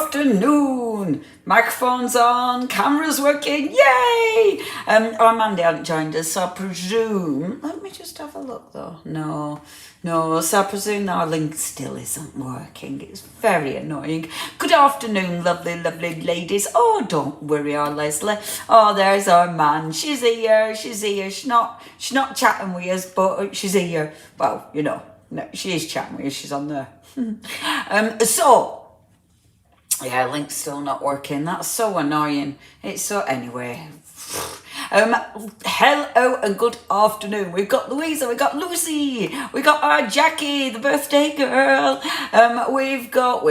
afternoon. Microphone's on, camera's working, yay! Our Mandy hasn't joined us, so I presume... Let me just have a look, though. No, so I presume our link still isn't working. It's very annoying. Good afternoon, lovely, lovely ladies. Oh, don't worry, our Leslie. Oh, there's our man. She's here. She's not chatting with us, but she's here. Well, you know, no, she is chatting with us. She's on there. Yeah, link's still not working. That's so annoying. It's so... Anyway. Hello and good afternoon. We've got Louisa, we've got Lucy, we've got our Jackie, the birthday girl. We've got,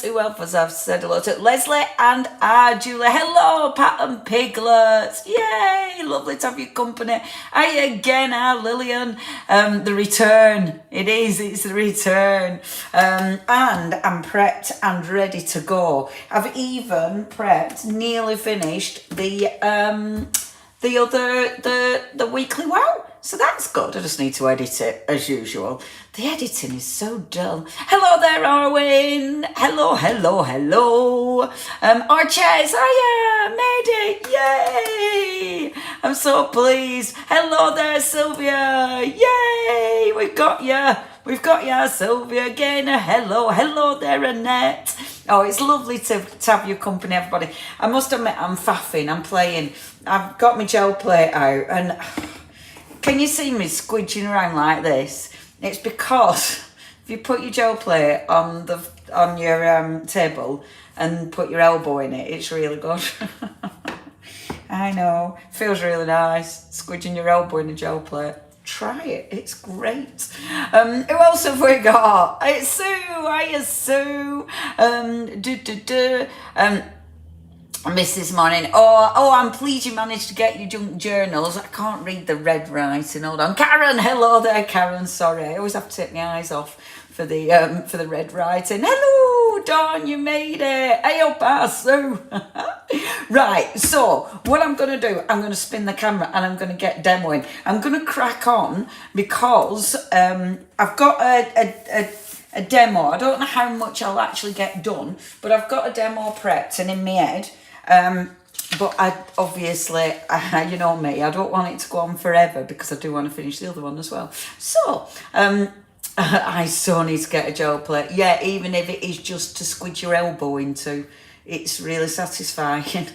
who else I've said hello to? Leslie and our Julie. Hello, Pat and Piglets. Yay, lovely to have your company. Hi again, our Lillian. The return. It's the return. And I'm prepped and ready to go. I've even prepped, nearly finished the weekly wow. So that's good. I just need to edit it as usual. The editing is so dull. Hello there, Arwen. Hello. Our chairs. Hiya, made it. Yay. I'm so pleased. Hello there, Sylvia. Yay. We've got you, Sylvia again. Hello there, Annette. Oh, it's lovely to have your company, everybody. I must admit, I'm faffing, I'm playing. I've got my gel plate out, and can you see me squidging around like this? It's because if you put your gel plate on your table and put your elbow in it, it's really good. I know, feels really nice, squidging your elbow in a gel plate. Try it, it's great. Who else have we got? It's Sue. Hiya, Sue. I missed this morning. Oh, I'm pleased you managed to get your junk journals. I can't read the red writing. Hold on, Karen. Hello there, Karen. Sorry, I always have to take my eyes off for the red writing. Hello, Dawn, you made it. Hey up, Sue. Right, so what I'm going to do, I'm going to spin the camera and I'm going to get demoing. I'm going to crack on because I've got a demo. I don't know how much I'll actually get done, but I've got a demo prepped and in my head. But I obviously, you know me, I don't want it to go on forever because I do want to finish the other one as well. So, I so need to get a gel plate. Yeah, even if it is just to squidge your elbow into, it's really satisfying.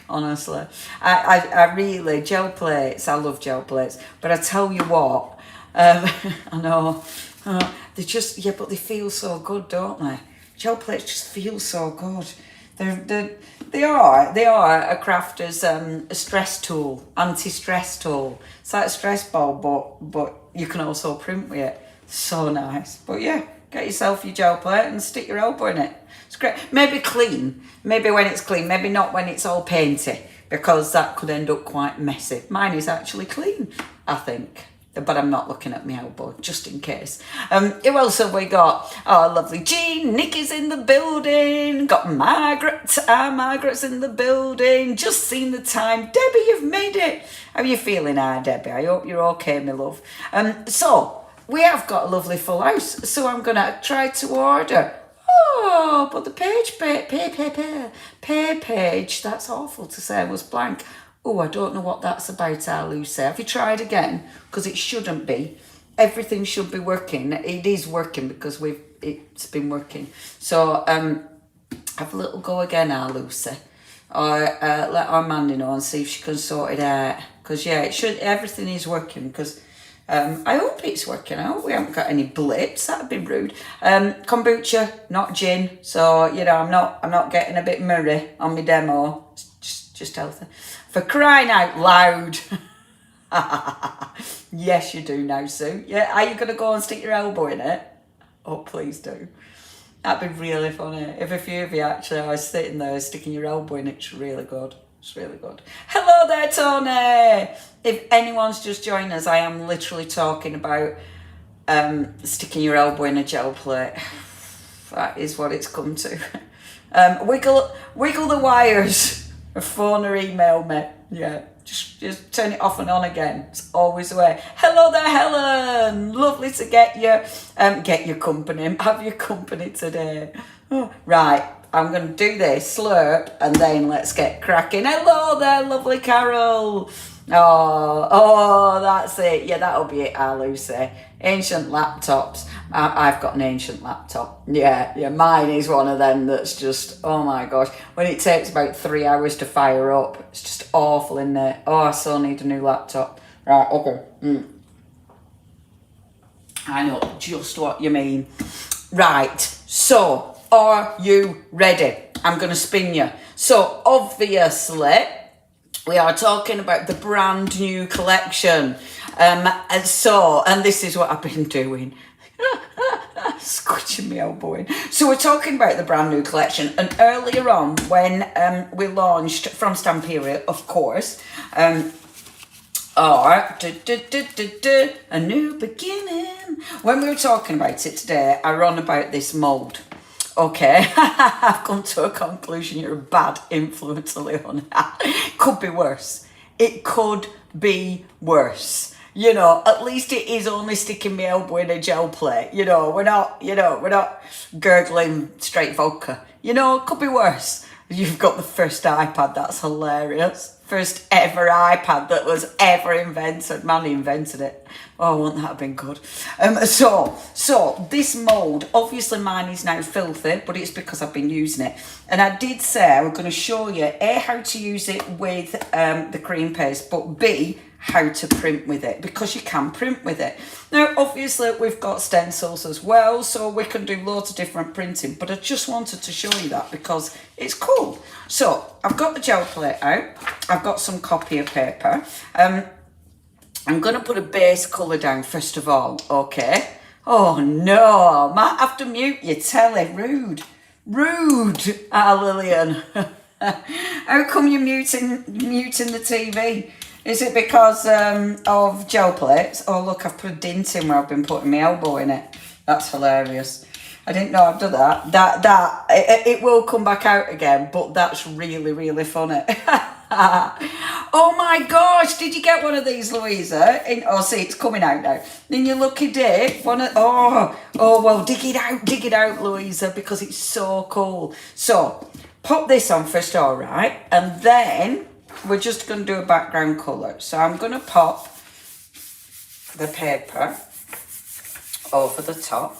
Honestly, I really, gel plates, I love gel plates, but I tell you what, I know, they just, yeah, but they feel so good, don't they? Gel plates just feel so good. They are a crafter's a stress tool, anti-stress tool. It's like a stress ball, but you can also print with it. So nice. But yeah, get yourself your gel plate and stick your elbow in it. It's great. Maybe clean. Maybe when it's clean. Maybe not when it's all painty, because that could end up quite messy. Mine is actually clean, I think. But I'm not looking at my elbow, just in case. Who else have we got? Oh, lovely Jean. Nikki's in the building. Got Margaret. Margaret's in the building. Just seen the time. Debbie, you've made it. How are you feeling, Debbie? I hope you're okay, my love. So, we have got a lovely full house. So I'm going to try to order. Oh, but the page, that's awful to say, was blank. Oh, I don't know what that's about, Lucy. Have you tried again? Because it shouldn't be. Everything should be working. It is working because it's been working. So have a little go again, Lucy. Or let our Mandy know and see if she can sort it out. Because yeah, everything is working. Because I hope it's working. I hope we haven't got any blips. That'd be rude. Kombucha, not gin. So you know, I'm not getting a bit murray on my demo. Just healthy. For crying out loud. Yes, you do now, Sue. Yeah, are you going to go and stick your elbow in it? Oh, please do. That'd be really funny. If a few of you actually are sitting there sticking your elbow in it, it's really good. It's really good. Hello there, Tony. If anyone's just joined us, I am literally talking about sticking your elbow in a gel plate. That is what it's come to. Wiggle the wires. Or phone or email me. Yeah, just turn it off and on again. It's always the way. Hello there, Helen. Lovely to get your company. Have your company today. Right, I'm going to do this slurp and then let's get cracking. Hello there, lovely Carol. Oh, that's it. Yeah, that'll be it, Lucy. Ancient laptops. I've got an ancient laptop. Yeah, mine is one of them that's just, oh my gosh. When it takes about 3 hours to fire up, it's just awful in there. Oh, I so need a new laptop. Right, okay. I know just what you mean. Right, so are you ready? I'm going to spin you. So obviously, we are talking about the brand new collection. And this is what I've been doing. Squishing my elbow in. So we're talking about the brand new collection. And earlier on, when we launched from Stamperia, of course, or a new beginning. When we were talking about it today, I ran about this mould. Okay, I've come to a conclusion. You're a bad influencer, Leonie. Could be worse. It could be worse. You know, at least it is only sticking my elbow in a gel plate. You know, we're not gurgling straight vodka. You know, it could be worse. You've got the first iPad. That's hilarious. First ever iPad that was ever invented. Man invented it. Oh, wouldn't that have been good? So this mould, obviously mine is now filthy, but it's because I've been using it. And I did say I was going to show you A, how to use it with the cream paste, but B, how to print with it, because you can print with it. Now, obviously, we've got stencils as well, so we can do loads of different printing, but I just wanted to show you that because it's cool. So, I've got the gel plate out. I've got some copier paper. I'm going to put a base colour down first of all, okay? Oh, no, might have to mute you, telly. Rude, Lillian. How come you're muting the TV? Is it because of gel plates? Oh, look, I've put a dint in where I've been putting my elbow in it. That's hilarious. I didn't know I'd done that. It will come back out again, but that's really, really funny. Oh my gosh, did you get one of these, Louisa? See, it's coming out now. In your lucky day, well, dig it out, Louisa, because it's so cool. So, pop this on first, all right, and then we're just going to do a background colour. So I'm going to pop the paper over the top.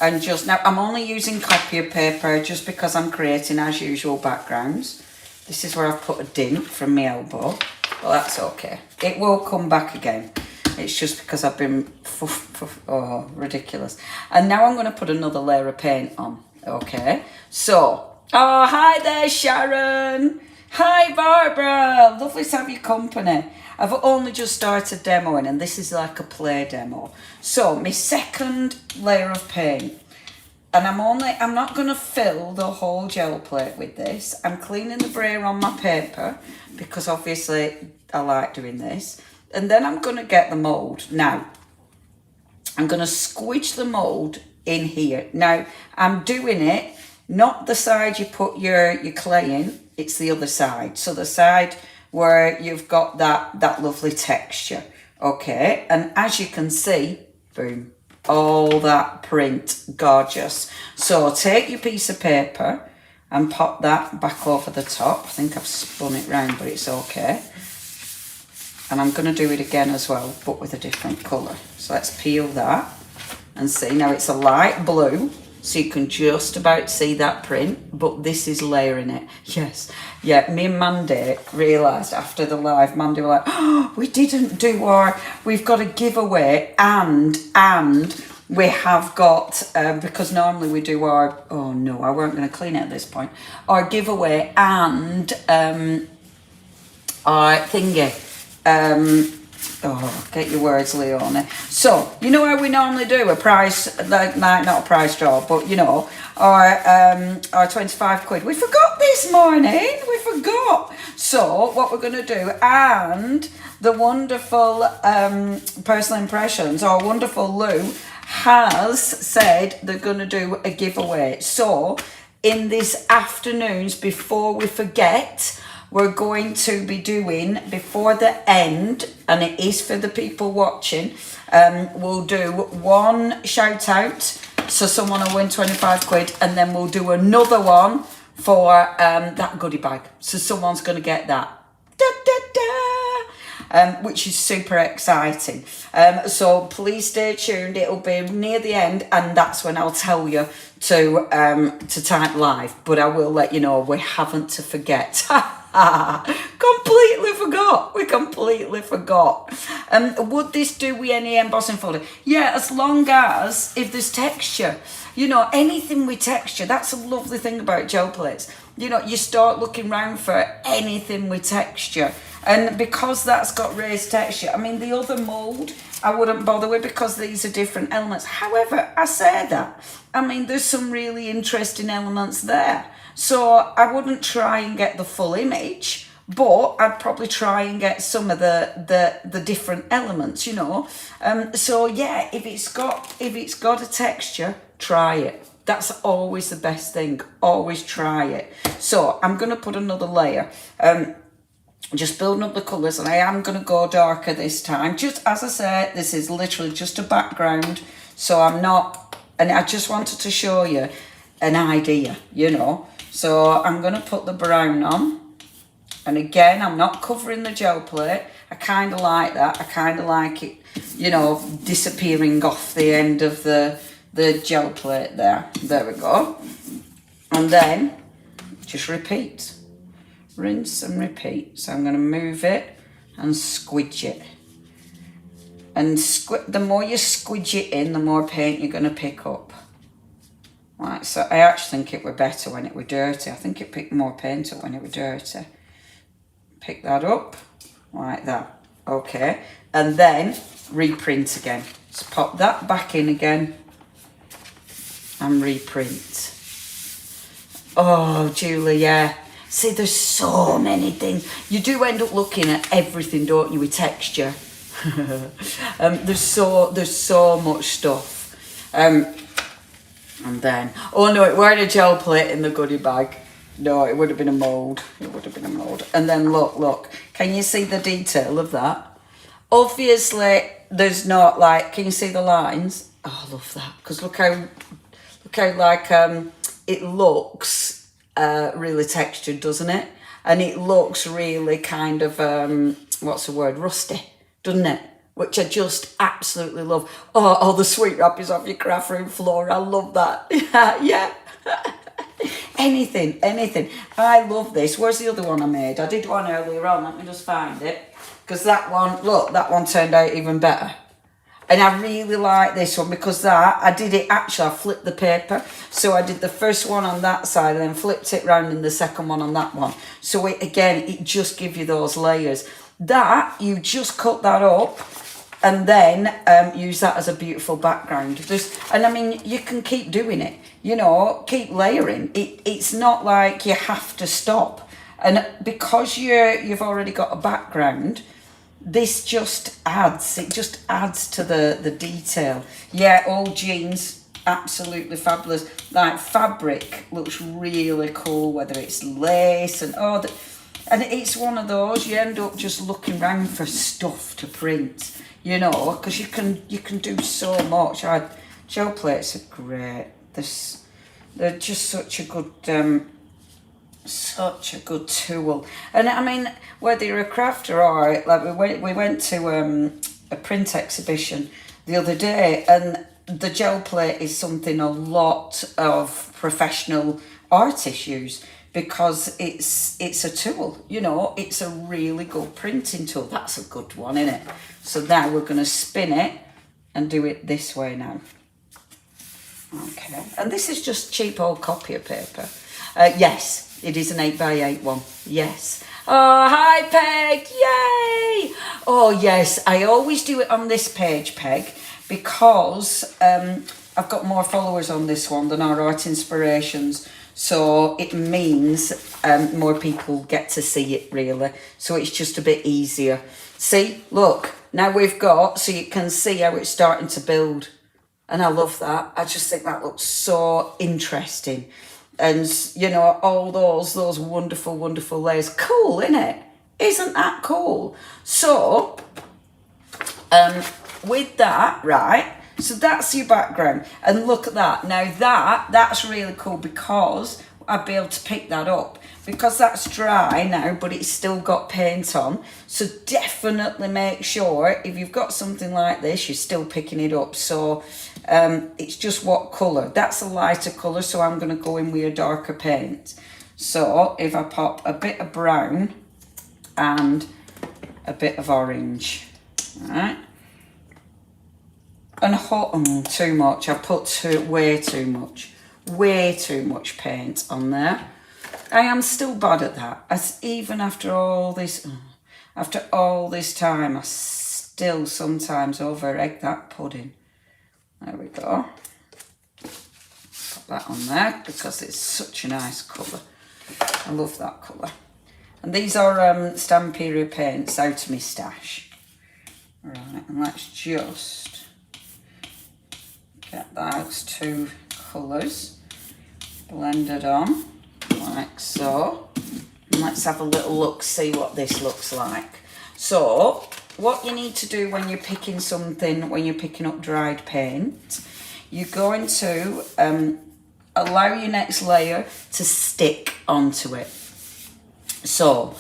And now I'm only using copier paper just because I'm creating, as usual, backgrounds. This is where I've put a dint from my elbow. Well, that's okay. It will come back again. It's just because I've been, ridiculous. And now I'm going to put another layer of paint on. Okay. So, hi there, Sharon. Hi, Barbara. Lovely to have your company. I've only just started demoing, and this is like a play demo. So, my second layer of paint. And I'm not going to fill the whole gel plate with this. I'm cleaning the brayer on my paper, because obviously I like doing this. And then I'm going to get the mould. Now, I'm going to squidge the mould in here. Now, I'm doing it, not the side you put your clay in, it's the other side. So the side where you've got that lovely texture. Okay, and as you can see, boom, all that print, gorgeous. So take your piece of paper and pop that back over the top. I think I've spun it round, but it's okay. And I'm going to do it again as well, but with a different colour. So let's peel that and see. Now it's a light blue, so you can just about see that print, but this is layering it. Yes. Yeah, me and Mandy realised after the live, Mandy were like, oh, we've got a giveaway and we have got, because normally we do our, oh no, I weren't going to clean it at this point, our giveaway and our thingy. Get your words, Leonie. So, you know how we normally do a prize, like not a prize draw, but you know, our 25 quid. We forgot this morning. We forgot. So, what we're going to do, and the wonderful personal impressions, our wonderful Lou, has said they're going to do a giveaway. So, in this afternoons, before we forget, we're going to be doing, before the end, and it is for the people watching, we'll do one shout out So someone will win 25 quid, and then we'll do another one for that goodie bag. So someone's going to get that. Da, da, da. Which is super exciting. So please stay tuned. It'll be near the end, and that's when I'll tell you to type live. But I will let you know we haven't to forget. Completely forgot. We completely forgot. Would this do with any embossing folder? Yeah, as long as if there's texture. You know, anything with texture. That's a lovely thing about gel plates. You know, you start looking around for anything with texture. And because that's got raised texture, I mean, the other mould, I wouldn't bother with because these are different elements. However, I say that. I mean, there's some really interesting elements there. So I wouldn't try and get the full image, but I'd probably try and get some of the different elements, you know. So yeah, if it's got a texture, try it. That's always the best thing. Always try it. So I'm going to put another layer. Just building up the colours, and I am going to go darker this time. Just as I said, this is literally just a background. So I'm not, and I just wanted to show you an idea, you know. So I'm going to put the brown on. And again, I'm not covering the gel plate. I kind of like that. I kind of like it, you know, disappearing off the end of the gel plate there. There we go. And then just repeat. Rinse and repeat. So I'm going to move it and squidge it. And the more you squidge it in, the more paint you're going to pick up. Right, so I actually think it were better when it were dirty. I think it picked more paint up when it were dirty. Pick that up like that. Okay. And then reprint again. So pop that back in again and reprint. Oh, Julie, yeah. See, there's so many things. You do end up looking at everything, don't you, with texture. There's so much stuff. And then, oh no, it weren't a gel plate in the goodie bag. No, it would have been a mould. It would have been a mould. And then look. Can you see the detail of that? Obviously, there's not like, can you see the lines? Oh, I love that. Because look how like, it looks really textured, doesn't it? And it looks really kind of, what's the word? Rusty, doesn't it? Which I just absolutely love. Oh, the sweet wrap is off your craft room floor. I love that. Yeah. Anything. I love this. Where's the other one I made? I did one earlier on. Let me just find it. Because that one, look, that one turned out even better. And I really like this one because I did it, actually, I flipped the paper. So I did the first one on that side and then flipped it round in the second one on that one. So it just gives you those layers. That, you just cut that up and then use that as a beautiful background. And I mean, you can keep doing it, you know, keep layering. It's not like you have to stop. And because you've already got a background, this just adds, it just adds to the detail. Yeah, old jeans, absolutely fabulous. Like fabric looks really cool, whether it's lace and and it's one of those, you end up just looking around for stuff to print, you know, because you can do so much. Gel plates are great. They're just such a good tool. And I mean, whether you're a crafter or like we went to a print exhibition the other day, and the gel plate is something a lot of professional artists use because it's a tool, you know, it's a really good printing tool. That's a good one, isn't it? So now we're going to spin it and do it this way now. Okay, and this is just cheap old copier paper. Yes, it is an 8x8 one. Yes. Oh, hi, Peg. Yay. Oh, yes. I always do it on this page, Peg, because I've got more followers on this one than our art inspirations. So it means more people get to see it, really. So it's just a bit easier. See, look, now we've got, so you can see how it's starting to build. And I love that. I just think that looks so interesting. And, you know, all those wonderful, wonderful layers. Cool, isn't it? Isn't that cool? So, with that, right, So that's your background. And look at that. Now that's really cool because I'll be able to pick that up. Because that's dry now, but it's still got paint on. So definitely make sure if you've got something like this, you're still picking it up. So it's just what colour. That's a lighter colour, so I'm going to go in with a darker paint. So if I pop a bit of brown and a bit of orange, right? And too much. I put way too much paint on there. I am still bad at that. Even after all this time, I still sometimes over egg that pudding. There we go. Put that on there because it's such a nice colour. I love that colour. And these are Stamperia paints out of my stash. Right, and let's just get those two colours blended on like so. And let's have a little look, see what this looks like. So what you need to do when you're picking something, when you're picking up dried paint, you're going to allow your next layer to stick onto it. So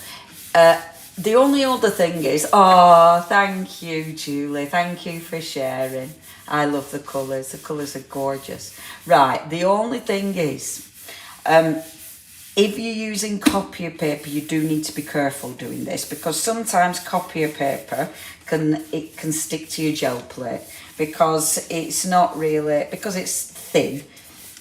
the only other thing is, oh, thank you, Julie. Thank you for sharing. I love the colours. The colours are gorgeous. Right, the only thing is, if you're using copier paper, you do need to be careful doing this because sometimes copier paper can stick to your gel plate because it's not really, because it's thin,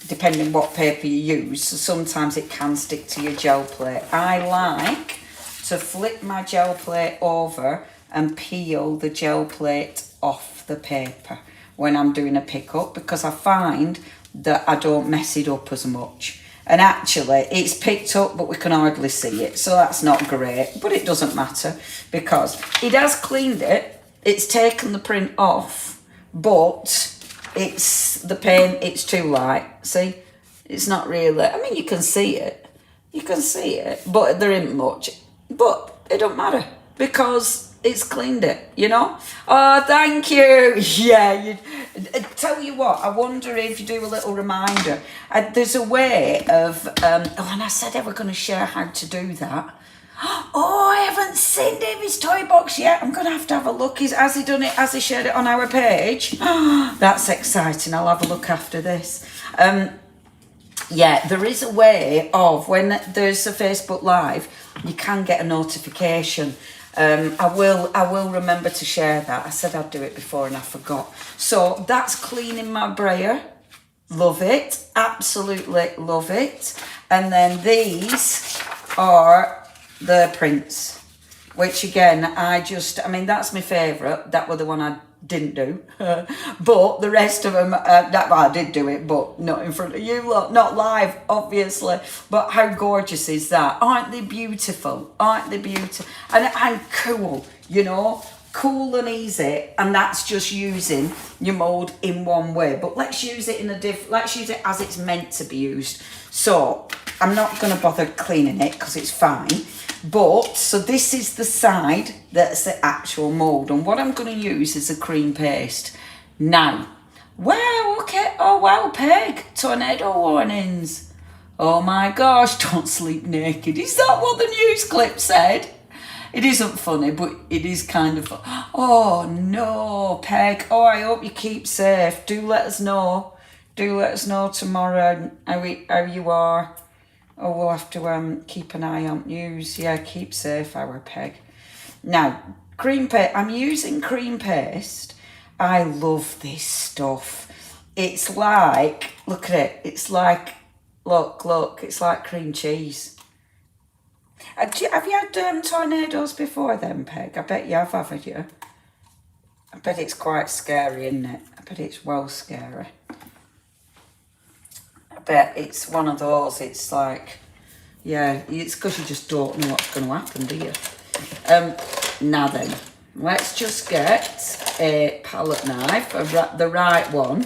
depending what paper you use, so sometimes it can stick to your gel plate. I like to flip my gel plate over and peel the gel plate off the paper when I'm doing a pickup because I find that I don't mess it up as much. And actually, it's picked up, but we can hardly see it. So that's not great, but it doesn't matter because it has cleaned it. It's taken the print off, but it's the paint, it's too light. See, it's not really, I mean, you can see it. You can see it, but there isn't much. But it don't matter because it's cleaned it, you know? Oh, thank you. Yeah, tell you what, I wonder if you do a little reminder. There's a way of, and I said I was going to share how to do that. Oh, I haven't seen David's toy box yet. I'm going to have a look. Has he done it? Has he shared it on our page? That's exciting. I'll have a look after this. Yeah, there is a way of, when there's a Facebook Live, you can get a notification. I will remember to share that. I said I'd do it before and I forgot. So that's cleaning my brayer. Love it. Absolutely love it. And then these are the prints, which again, I mean, that's my favourite. That was the one I didn't do. But the rest of them, I did do it, but not in front of you lot, not live, obviously. But how gorgeous is that? Aren't they beautiful? Aren't they beautiful? And cool, you know? Cool and easy, and that's just using your mould in one way. But let's use it let's use it as it's meant to be used. So I'm not going to bother cleaning it because it's fine. But so this is the side that's the actual mould, and what I'm going to use is a cream paste. Now, wow, okay, oh wow, Peg, tornado warnings. Oh my gosh, don't sleep naked. Is that what the news clip said? It isn't funny, but it is kind of fun. Oh no, Peg. Oh, I hope you keep safe. Do let us know. Do let us know tomorrow how you are. Oh, we'll have to keep an eye on news. Yeah, keep safe, our Peg. Now, cream paste. I'm using cream paste. I love this stuff. It's like, look at it. It's like, look. It's like cream cheese. Have you had tornadoes before then, Peg? I bet you have, haven't you? I bet it's quite scary, isn't it? I bet it's well scary. I bet it's one of those, it's like, yeah, it's because you just don't know what's going to happen, do you? Now then, let's just get a palette knife, the right one.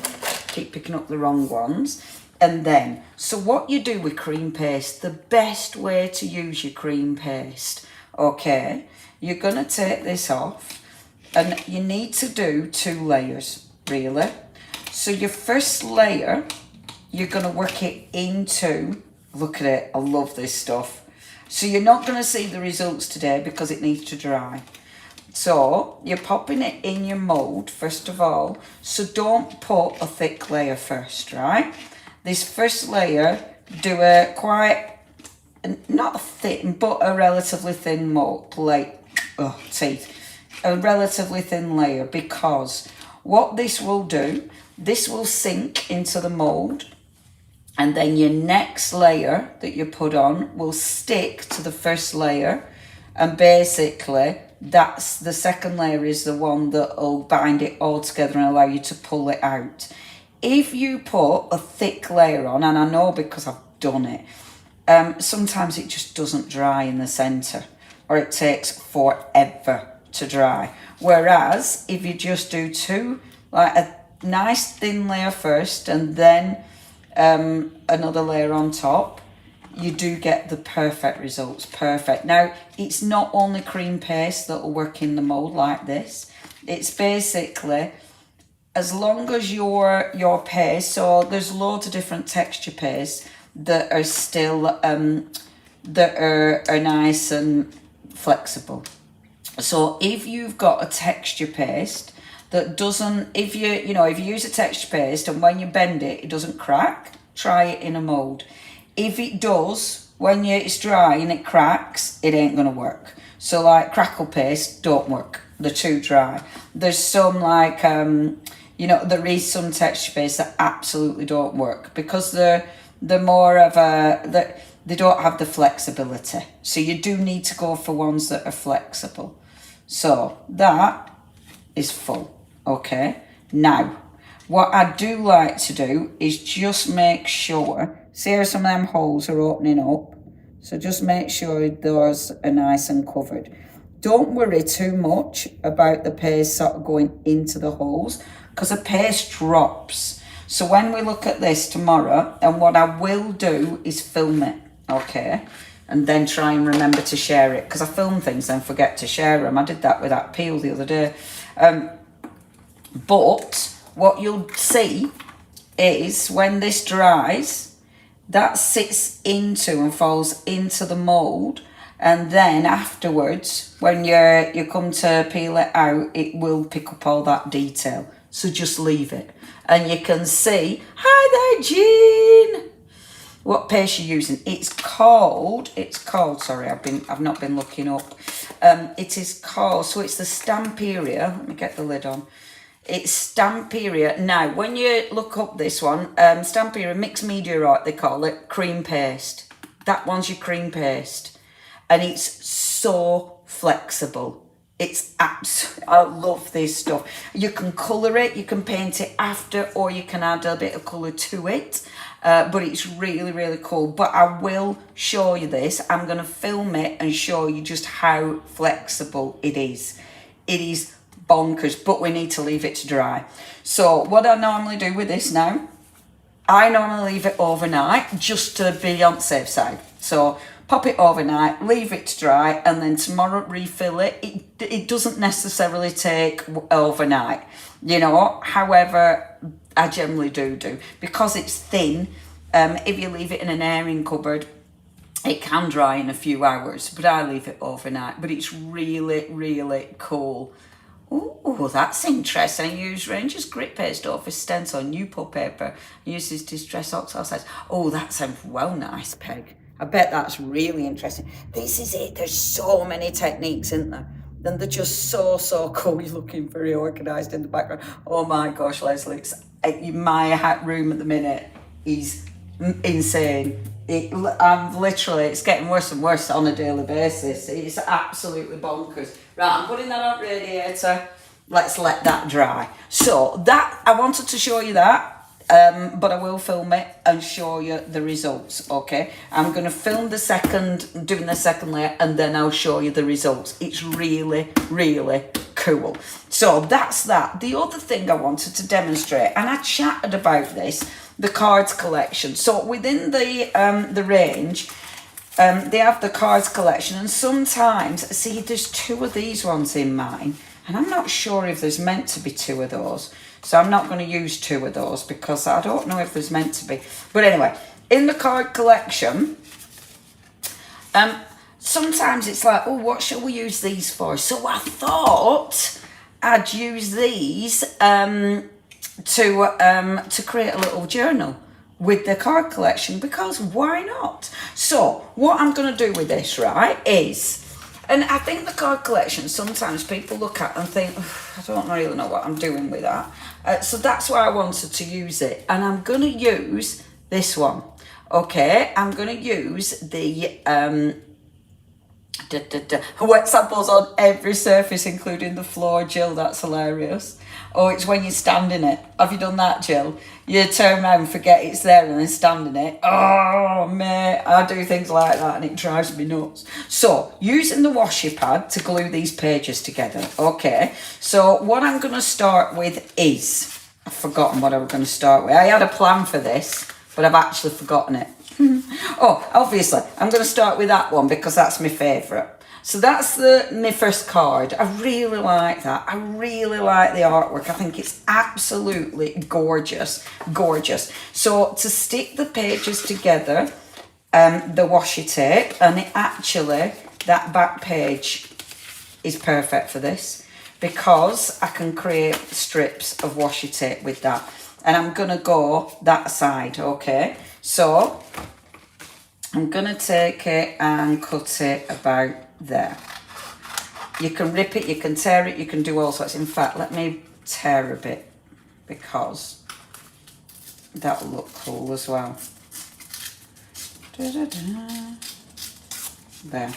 Keep picking up the wrong ones. And then, so what you do with cream paste, the best way to use your cream paste, okay, you're going to take this off and you need to do 2 layers, really. So your first layer, you're going to work it into, look at it, I love this stuff. So you're not going to see the results today because it needs to dry. So you're popping it in your mould first of all. So don't put a thick layer first, right? This first layer, do a quite, not a thin, but a relatively thin mould, like, teeth. A relatively thin layer, because what this will do, this will sink into the mould, and then your next layer that you put on will stick to the first layer, and basically that's the second layer is the one that will bind it all together and allow you to pull it out. If you put a thick layer on, and I know because I've done it, sometimes it just doesn't dry in the centre, or it takes forever to dry. Whereas if you just do two, like a nice thin layer first and then another layer on top, you do get the perfect results. Perfect. Now, it's not only cream paste that will work in the mould like this. It's basically, as long as your paste, so there's loads of different texture pastes that are still that are nice and flexible. So if you've got a texture paste that doesn't, if you use a texture paste and when you bend it, it doesn't crack, try it in a mould. If it does, when it's dry and it cracks, it ain't gonna work. So like crackle paste don't work, they're too dry. There's some like, there is some texture paste that absolutely don't work because they're more of they don't have the flexibility. So you do need to go for ones that are flexible. So that is full, okay? Now, what I do like to do is just make sure, see how some of them holes are opening up? So just make sure those are nice and covered. Don't worry too much about the paste sort of going into the holes because the paste drops. So when we look at this tomorrow, and what I will do is film it, okay? And then try and remember to share it, because I film things and forget to share them. I did that with that peel the other day. But what you'll see is when this dries, that sits into and falls into the mould, and then afterwards, when you come to peel it out, it will pick up all that detail. So just leave it. And you can see, hi there, Jean. What paste you're using? It's called, sorry, I've not been looking up. It is called, so it's the Stamperia. Let me get the lid on. It's Stamperia. Now, when you look up this one, Stamperia mixed media art, they call it, cream paste. That one's your cream paste. And it's so flexible. It's I love this stuff. You can colour it, you can paint it after, or you can add a bit of colour to it. But it's really, really cool. But I will show you this. I'm going to film it and show you just how flexible it is. It is bonkers, but we need to leave it to dry. So what I normally do with this now, I normally leave it overnight just to be on the safe side. So pop it overnight, leave it to dry, and then tomorrow refill it. It doesn't necessarily take overnight, However, I generally do. Because it's thin, if you leave it in an airing cupboard, it can dry in a few hours, but I leave it overnight. But it's really, really cool. Oh, that's interesting. I use Ranger's grit paste over stencil, new pulp paper. I use this distress oxide. Oh, that sounds well nice, Peg. I bet that's really interesting. This is it. There's so many techniques, isn't there? And they're just so cool. You're looking very organised in the background. Oh my gosh, Leslie, my room at the minute is insane. It's getting worse and worse on a daily basis. It's absolutely bonkers. Right, I'm putting that on radiator. Let's let that dry. So that, I wanted to show you that. But I will film it and show you the results, okay? I'm going to film doing the second layer, and then I'll show you the results. It's really, really cool. So that's that. The other thing I wanted to demonstrate, and I chatted about this, the cards collection. So within the range, they have the cards collection, and sometimes, see, there's two of these ones in mine, and I'm not sure if there's meant to be two of those. So I'm not going to use 2 of those because I don't know if there's meant to be. But anyway, in the card collection, sometimes it's like, oh, what shall we use these for? So I thought I'd use these to create a little journal with the card collection, because why not? So what I'm going to do with this, right, is, and I think the card collection, sometimes people look at and think, I don't really know what I'm doing with that. So that's why I wanted to use it. And I'm going to use this one. Okay, I'm going to use the wet samples on every surface, including the floor. Jill, that's hilarious. Oh, it's when you stand in it. Have you done that, Jill? You turn around and forget it's there and then stand in it. Oh, mate, I do things like that and it drives me nuts. So, using the washi pad to glue these pages together. Okay, so what I'm going to start with is, I've forgotten what I was going to start with. I had a plan for this, but I've actually forgotten it. Oh, obviously, I'm going to start with that one because that's my favourite. So that's my first card. I really like that. I really like the artwork. I think it's absolutely gorgeous, gorgeous. So to stick the pages together, the washi tape, and that back page is perfect for this because I can create strips of washi tape with that. And I'm going to go that side, okay? So I'm going to take it and cut it about there. You can rip it, you can tear it, you can do all sorts. In fact, let me tear a bit because that'll look cool as well. There.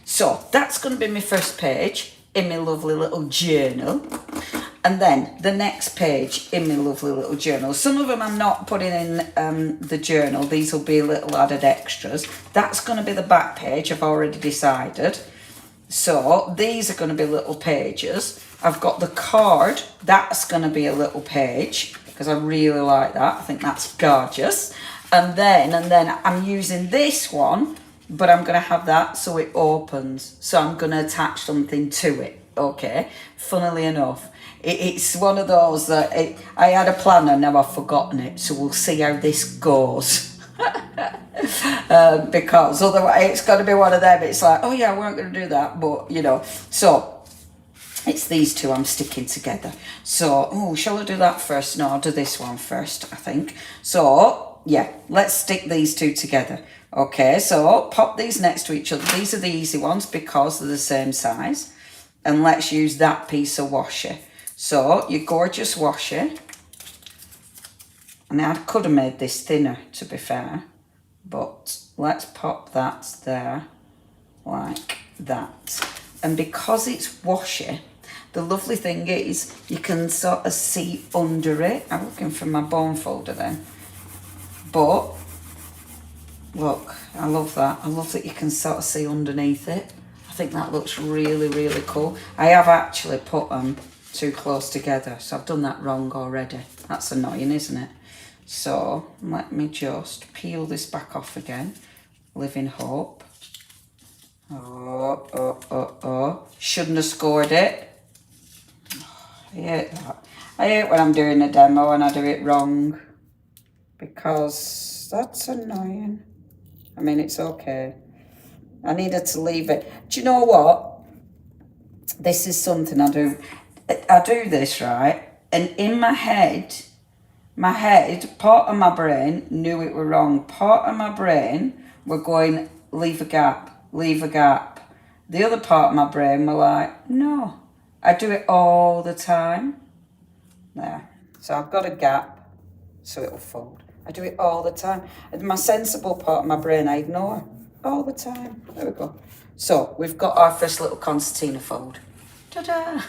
So that's going to be my first page in my lovely little journal. And then the next page in my lovely little journal. Some of them I'm not putting in the journal. These will be little added extras. That's going to be the back page. I've already decided. So these are going to be little pages. I've got the card. That's going to be a little page because I really like that. I think that's gorgeous. And then I'm using this one, but I'm going to have that so it opens. So I'm going to attach something to it. Okay. Funnily enough. It's one of those that I had a plan and now I've forgotten it. So we'll see how this goes. Because otherwise it's got to be one of them. It's like, oh yeah, I weren't going to do that. But, you know, so it's these two I'm sticking together. So, oh, shall I do that first? No, I'll do this one first, I think. So, yeah, let's stick these two together. Okay, so pop these next to each other. These are the easy ones because they're the same size. And let's use that piece of washi. So, your gorgeous washi. And I could have made this thinner, to be fair. But let's pop that there, like that. And because it's washi, the lovely thing is you can sort of see under it. I'm looking for my bone folder then. But, look, I love that. I love that you can sort of see underneath it. I think that looks really, really cool. I have actually put them too close together, so I've done that wrong already. That's annoying, isn't it? So let me just peel this back off again. Live in hope. Oh. Shouldn't have scored it. I hate that. I hate when I'm doing a demo and I do it wrong. Because that's annoying. I mean, it's okay. I needed to leave it. Do you know what? This is something I do. I do this, right? And in my head, part of my brain knew it were wrong. Part of my brain were going, leave a gap. The other part of my brain were like, no, I do it all the time. There. So I've got a gap, so it'll fold. I do it all the time. And my sensible part of my brain, I ignore all the time. There we go. So we've got our first little concertina fold. Ta-da!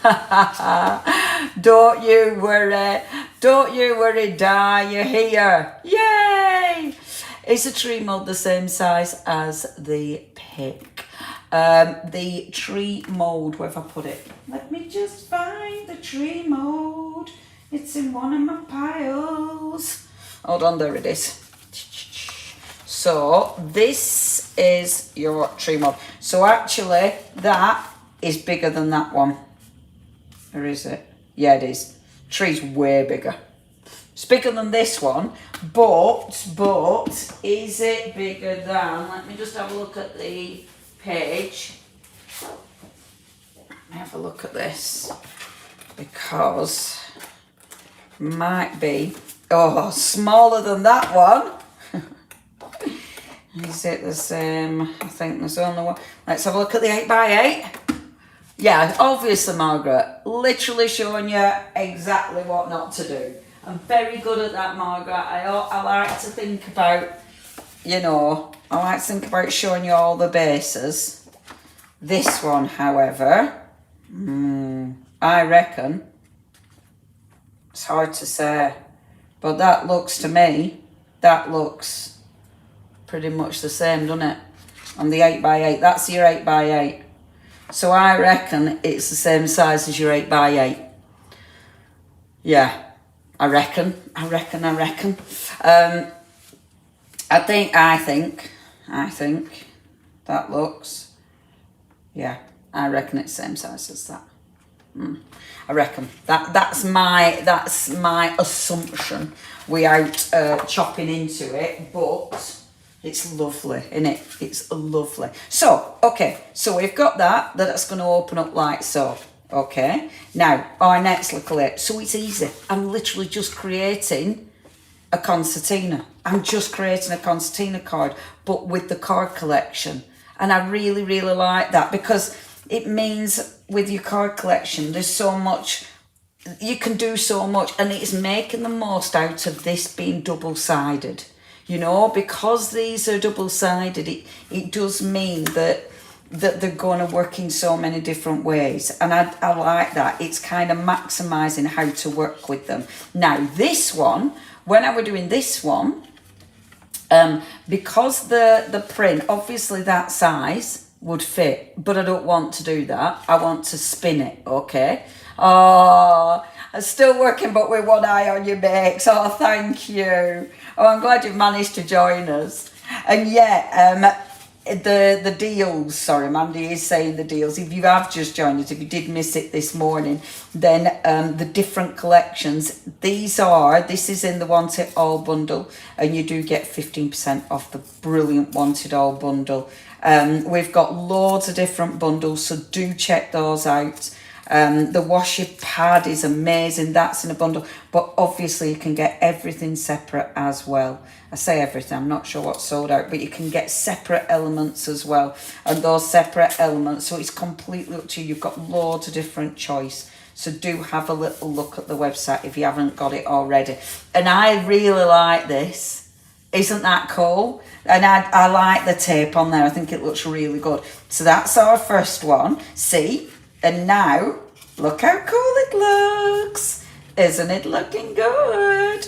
Don't you worry, Di, you're here. Yay! Is the tree mold the same size as the pick? The tree mold, where have I put it? Let me just find the tree mold. It's in one of my piles. Hold on, there it is. So this is your tree mold. So actually, that is bigger than that one. Or is it? Yeah, it is. Tree's way bigger. It's bigger than this one, but is it bigger than, let me just have a look at the page. Let me have a look at this, because might be, oh, smaller than that one. Is it the same? I think there's only one. Let's have a look at the 8x8. Yeah, obviously, Margaret, literally showing you exactly what not to do. I'm very good at that, Margaret. I like to think about, you know, I like to think about showing you all the bases. This one, however, I reckon, it's hard to say, but that looks to me, that looks pretty much the same, doesn't it? On the 8x8, that's your 8x8. So I reckon it's the same size as your 8x8. Yeah. I reckon. I think that looks, yeah, I reckon it's the same size as that. I reckon that's my assumption without chopping into it, but it's lovely, isn't it? It's lovely. So, okay, so we've got that's going to open up like so. Okay, now our next little layer. So it's easy. I'm literally just creating a concertina. I'm just creating a concertina card, but with the card collection. And I really, really like that, because it means with your card collection, there's so much, you can do so much, and it's making the most out of this being double-sided. You know, because these are double-sided, it does mean that they're going to work in so many different ways, and I like that. It's kind of maximising how to work with them. Now this one, when I were doing this one, because the print, obviously that size would fit, but I don't want to do that. I want to spin it, okay? Oh, I'm still working, but with one eye on your mix. Oh, thank you. Oh, I'm glad you've managed to join us. And yeah, the deals, sorry, Mandy is saying the deals. If you have just joined us, if you did miss it this morning, then the different collections, this is in the Want It All bundle, and you do get 15% off the brilliant Want It All bundle. We've got loads of different bundles, so do check those out. The washi pad is amazing, that's in a bundle, but obviously you can get everything separate as well. I say everything, I'm not sure what's sold out, but you can get separate elements as well, and those separate elements, so it's completely up to you. You've got loads of different choice, so do have a little look at the website if you haven't got it already. And I really like this, isn't that cool? And I like the tape on there, I think it looks really good. So that's our first one, see? And now, look how cool it looks. Isn't it looking good?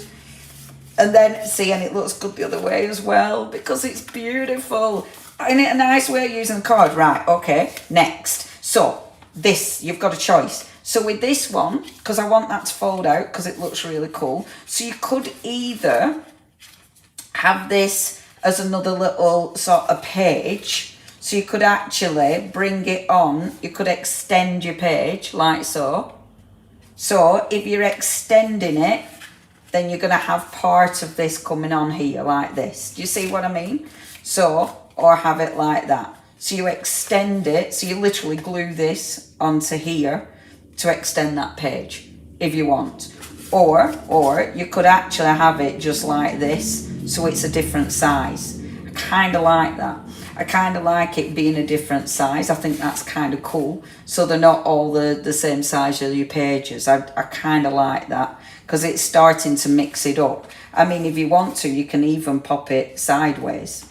And then, see, and it looks good the other way as well, because it's beautiful. Isn't it a nice way of using the card? Right, okay, next. So, this, you've got a choice. So with this one, because I want that to fold out, because it looks really cool. So you could either have this as another little sort of page. So you could actually bring it on, you could extend your page like so. So if you're extending it, then you're going to have part of this coming on here like this. Do you see what I mean? So, or have it like that. So you extend it, so you literally glue this onto here to extend that page if you want. Or you could actually have it just like this, so it's a different size. I kind of like that. I kind of like it being a different size. I think that's kind of cool. So they're not all the same size as your pages. I kind of like that, because it's starting to mix it up. I mean, if you want to, you can even pop it sideways,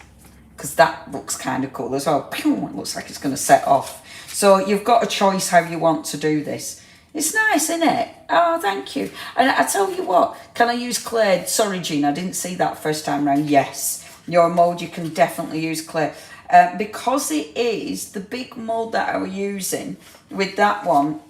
because that looks kind of cool as well. Pew, it looks like it's going to set off. So you've got a choice how you want to do this. It's nice, isn't it? Oh, thank you. And I tell you what, can I use clay? Sorry, Jean, I didn't see that first time round. Yes, your mould, you can definitely use clay. Because it is the big mould that I was using with that one,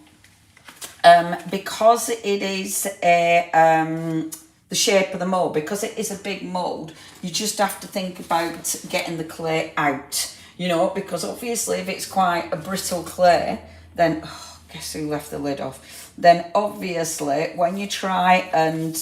because it is the shape of the mould, because it is a big mould, you just have to think about getting the clay out, you know, because obviously if it's quite a brittle clay, then, oh Guess who left the lid off? Then obviously when you try and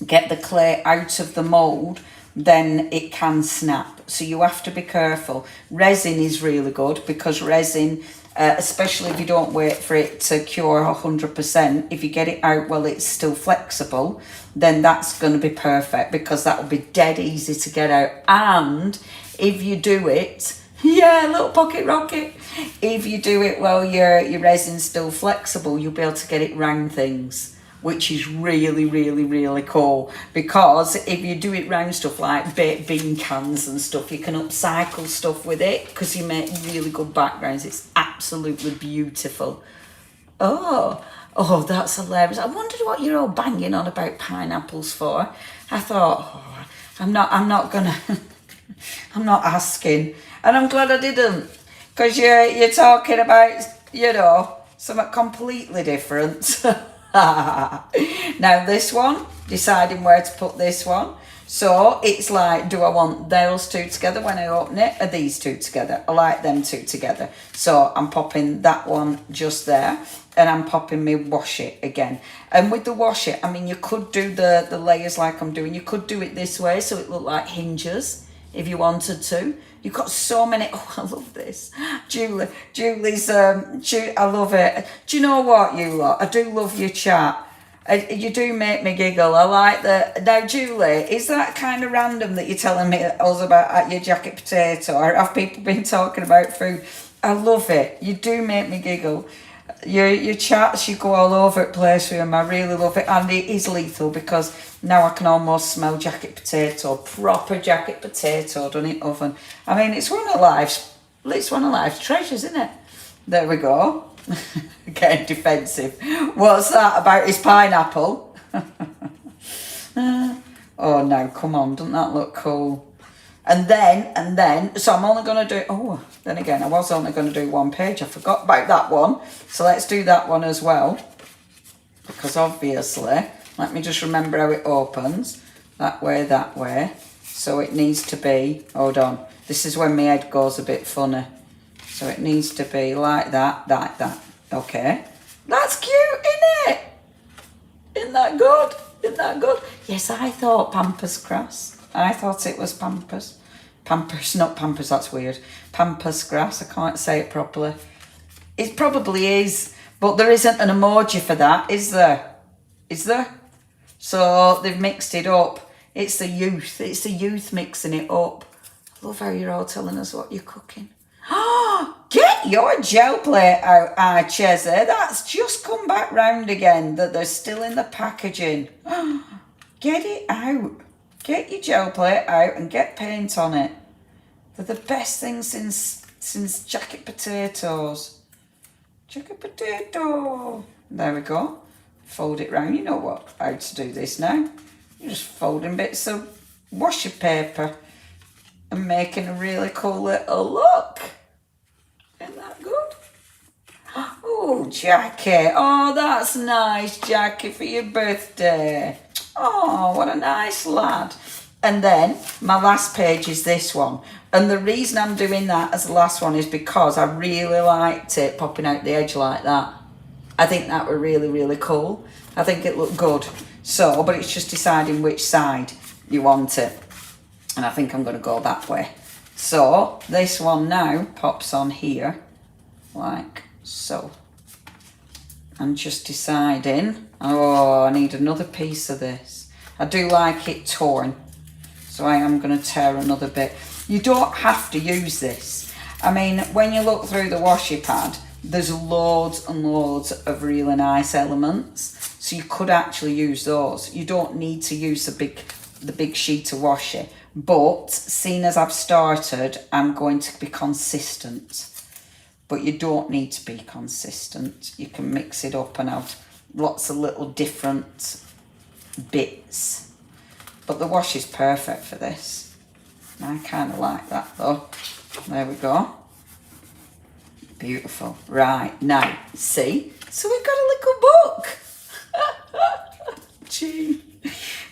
get the clay out of the mould, then it can snap. So you have to be careful. Resin is really good because resin, especially if you don't wait for it to cure 100%, if you get it out while it's still flexible, then that's going to be perfect because that will be dead easy to get out. And if you do it, yeah, little pocket rocket. If you do it while your resin's still flexible, you'll be able to get it round things, which is really, really, really cool. Because if you do it round stuff like baked bean cans and stuff, you can upcycle stuff with it because you make really good backgrounds. It's absolutely beautiful. Oh, that's hilarious. I wondered what you're all banging on about pineapples for. I thought, I'm not gonna, I'm not asking. And I'm glad I didn't, because you're talking about, something completely different. Now this one, deciding where to put this one. So it's like, do I want those two together when I open it, or these two together? I like them two together. So I'm popping that one just there, and I'm popping me wash it again. And with the wash it, I mean, you could do the layers like I'm doing. You could do it this way so it looked like hinges if you wanted to. You've got so many. Oh, I love this. Julie's, I love it. Do you know what, you lot? I do love your chat. You do make me giggle. I like that. Now, Julie, is that kind of random that you're telling me us about at your jacket potato? Or have people been talking about food? I love it. You do make me giggle. Your chats, you go all over the place with them. I really love it. And it is lethal because now I can almost smell jacket potato. Proper jacket potato done in oven. I mean, it's one of life's treasures, isn't it? There we go. Getting defensive. What's that about his pineapple? Oh no, come on, doesn't that look cool? And then, so I'm only going to do, then again, I was only going to do one page. I forgot about that one. So let's do that one as well. Because obviously, let me just remember how it opens. That way. So it needs to be, hold on. This is when my head goes a bit funny. So it needs to be like that. Okay. That's cute, isn't it? Isn't that good? Yes, I thought Pampas grass. I thought it was Pampers. Pampers, not Pampers, that's weird. Pampas grass, I can't say it properly. It probably is, but there isn't an emoji for that, is there? Is there? So they've mixed it up. It's the youth mixing it up. I love how you're all telling us what you're cooking. Get your gel plate out, Chezzy. That's just come back round again, that they're still in the packaging. Get it out. Get your gel plate out and get paint on it. They're the best thing since jacket potatoes. Jacket potato. There we go. Fold it round. You know how to do this now. You're just folding bits of washi paper and making a really cool little look. Isn't that good? Oh, Jackie. Oh, that's nice, Jackie, for your birthday. Oh, what a nice lad. And then my last page is this one. And the reason I'm doing that as the last one is because I really liked it popping out the edge like that. I think that were really, really cool. I think it looked good. So, but it's just deciding which side you want it. And I think I'm going to go that way. So, this one now pops on here, like so. I'm just deciding, I need another piece of this. I do like it torn, so I am going to tear another bit. You don't have to use this. I mean, when you look through the washi pad, there's loads and loads of really nice elements, so you could actually use those. You don't need to use the big sheet of washi, but seeing as I've started, I'm going to be consistent. But you don't need to be consistent. You can mix it up and have lots of little different bits. But the wash is perfect for this. I kind of like that though. There we go. Beautiful. Right, now, see? So we've got a little book. Gee.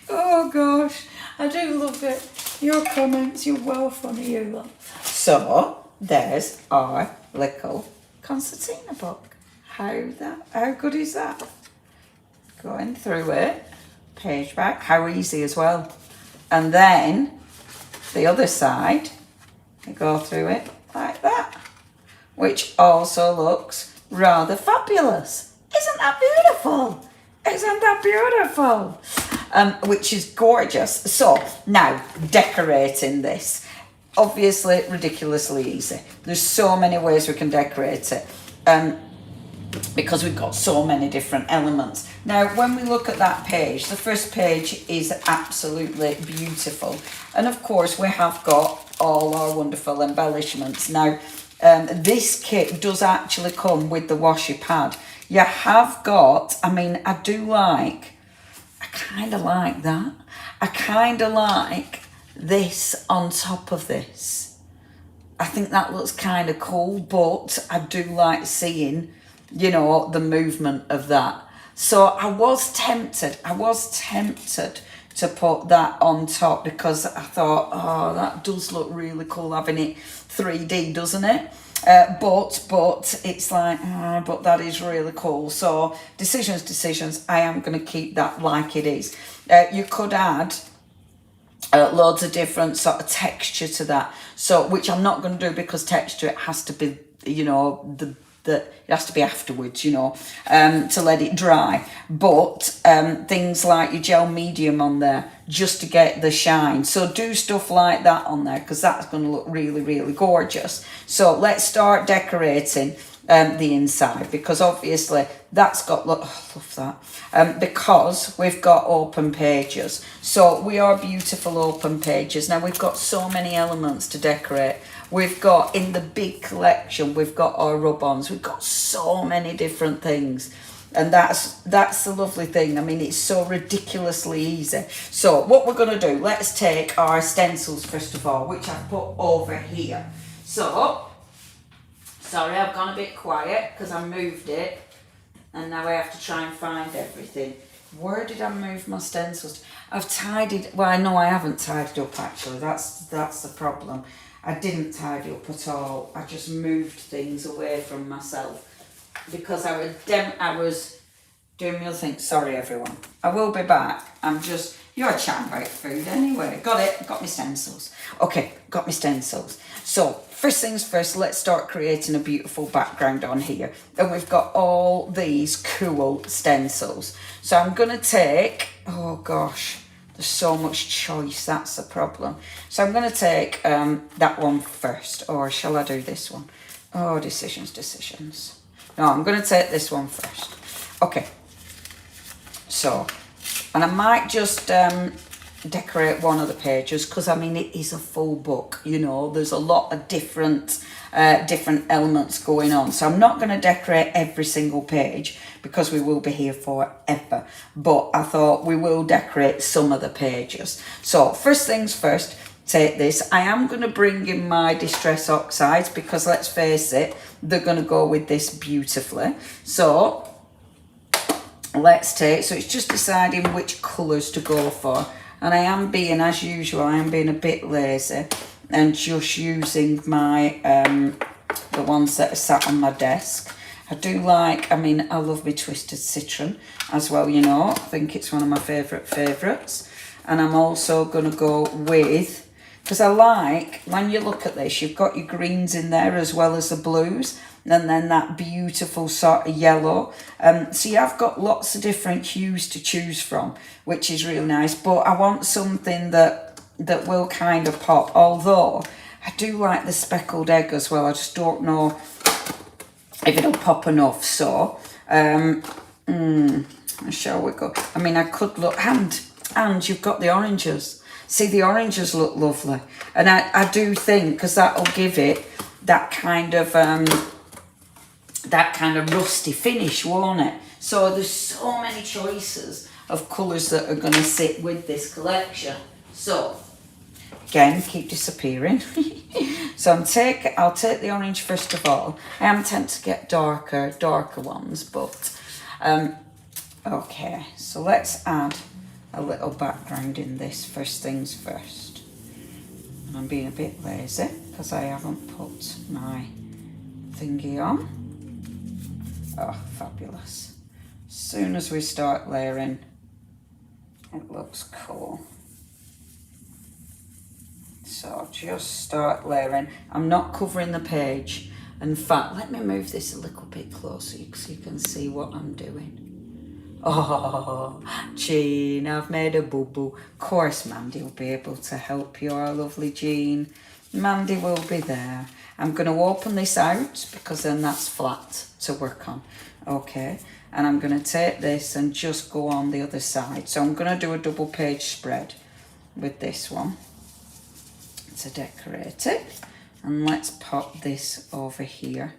Oh gosh, I do love it. Your comments, you're well funny, you lot. So, there's our little concertina book. How good is that? Going through it, page back, how easy as well. And then the other side, you go through it like that, which also looks rather fabulous. Isn't that beautiful? Isn't that beautiful? Which is gorgeous. So now decorating this, obviously ridiculously easy. There's so many ways we can decorate it. Because we've got so many different elements. Now, when we look at that page, the first page is absolutely beautiful. And of course, we have got all our wonderful embellishments. Now, this kit does actually come with the washi pad. You have got, I mean, I kind of like that. I kind of like this on top of this. I think that looks kind of cool, but I do like seeing, you know, the movement of that. So I was tempted to put that on top because I thought, oh, that does look really cool having it 3D, doesn't it? But it's like, but that is really cool. So decisions. I am going to keep that like it is. You could add loads of different sort of texture to that. So, which I'm not going to do because texture, it has to be, you know, it has to be afterwards, you know, to let it dry. But things like your gel medium on there, just to get the shine. So do stuff like that on there because that's going to look really, really gorgeous. So let's start decorating the inside because obviously that's got, look, oh, I love that. Because we've got open pages. So we are beautiful open pages. Now we've got so many elements to decorate. We've got, in the big collection, we've got our rub-ons. We've got so many different things. And that's the lovely thing. I mean, it's so ridiculously easy. So what we're going to do, let's take our stencils first of all, which I've put over here. So, sorry, I've gone a bit quiet because I moved it. And now I have to try and find everything. Where did I move my stencils? I've tidied, well, no, I haven't tidied up actually. That's the problem. I didn't tidy up at all. I just moved things away from myself because I was doing my other thing. Sorry, everyone. I will be back. You're chatting about food anyway. Got it. Got my stencils. Okay, got my stencils. So, first things first, let's start creating a beautiful background on here. And we've got all these cool stencils. So I'm going to take, oh gosh, there's so much choice, that's the problem. So I'm going to take that one first, or shall I do this one? Oh, decisions. No, I'm going to take this one first. Okay. So, and I might just decorate one of the pages because, I mean, it is a full book, you know. There's a lot of different elements going on. So I'm not going to decorate every single page because we will be here forever. But I thought we will decorate some of the pages. So first things first, take this. I am going to bring in my Distress Oxides because let's face it, they're going to go with this beautifully. So let's take, so it's just deciding which colours to go for. And I am being, as usual, I am being a bit lazy and just using my, the ones that are sat on my desk. I do like, I mean, I love my Twisted Citron as well, you know. I think it's one of my favourites. And I'm also going to go with, because I like, when you look at this, you've got your greens in there as well as the blues. And then that beautiful sort of yellow. So you have got lots of different hues to choose from, which is really nice. But I want something that will kind of pop. Although, I do like the speckled egg as well. I just don't know if it'll pop enough. So, shall we go? I mean, I could look, and you've got the oranges. See, the oranges look lovely. And I do think, because that'll give it that kind of rusty finish, won't it? So there's so many choices of colours that are going to sit with this collection. So, again, keep disappearing. So I'll take the orange first of all. I am tempted to get darker ones, but okay. So let's add a little background in this first things first. And I'm being a bit lazy because I haven't put my thingy on. Oh, fabulous. As soon as we start layering, it looks cool. So just start layering. I'm not covering the page. In fact, let me move this a little bit closer so you can see what I'm doing. Oh, Jean, I've made a boo-boo. Of course, Mandy will be able to help you, our lovely Jean. Mandy will be there. I'm going to open this out because then that's flat to work on. Okay, and I'm going to take this and just go on the other side. So I'm going to do a double page spread with this one to decorate it. And let's pop this over here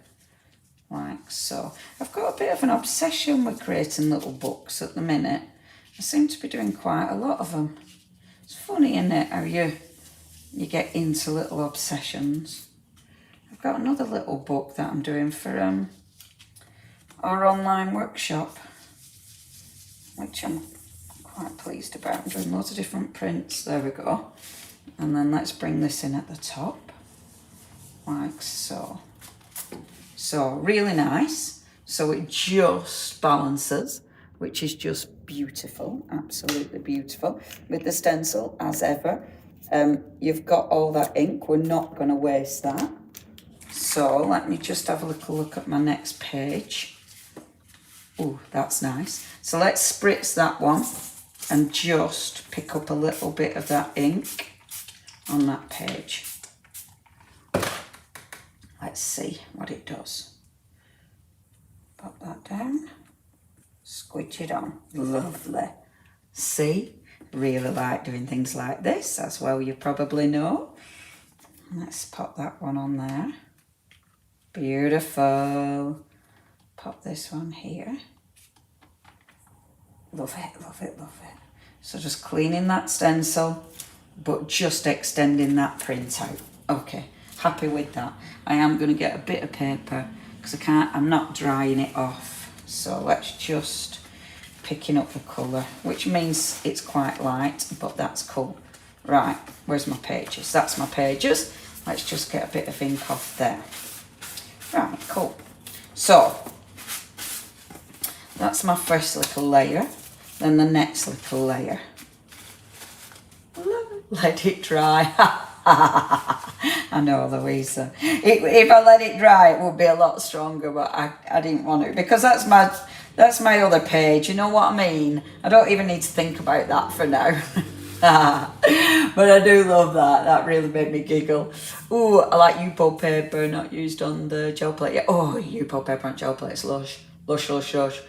like so. I've got a bit of an obsession with creating little books at the minute. I seem to be doing quite a lot of them. It's funny, isn't it, how you get into little obsessions. I've got another little book that I'm doing for our online workshop, which I'm quite pleased about. I'm doing lots of different prints. There we go. And then let's bring this in at the top, like so. So really nice. So it just balances, which is just beautiful, absolutely beautiful. With the stencil, as ever, you've got all that ink. We're not going to waste that. So let me just have a little look at my next page. Oh, that's nice. So let's spritz that one and just pick up a little bit of that ink on that page. Let's see what it does. Pop that down. Squidge it on. Lovely. See? Really like doing things like this, as well you probably know. Let's pop that one on there. Beautiful. Pop this one here. Love it, love it, love it. So just cleaning that stencil, but just extending that print out. Okay, happy with that. I am going to get a bit of paper because I'm not drying it off. So let's just picking up the colour, which means it's quite light, but that's cool. Right, where's my pages? That's my pages. Let's just get a bit of ink off there. Right, cool. So that's my first little layer. Then the next little layer. Let it dry. I know, Louisa. If I let it dry, it would be a lot stronger, but I didn't want to because that's my other page. You know what I mean? I don't even need to think about that for now. But I do love that. That really made me giggle. Ooh, I like U-Pole paper, not used on the gel plate. Yeah. Oh, U-Pole paper on gel plates, lush, lush, lush, lush.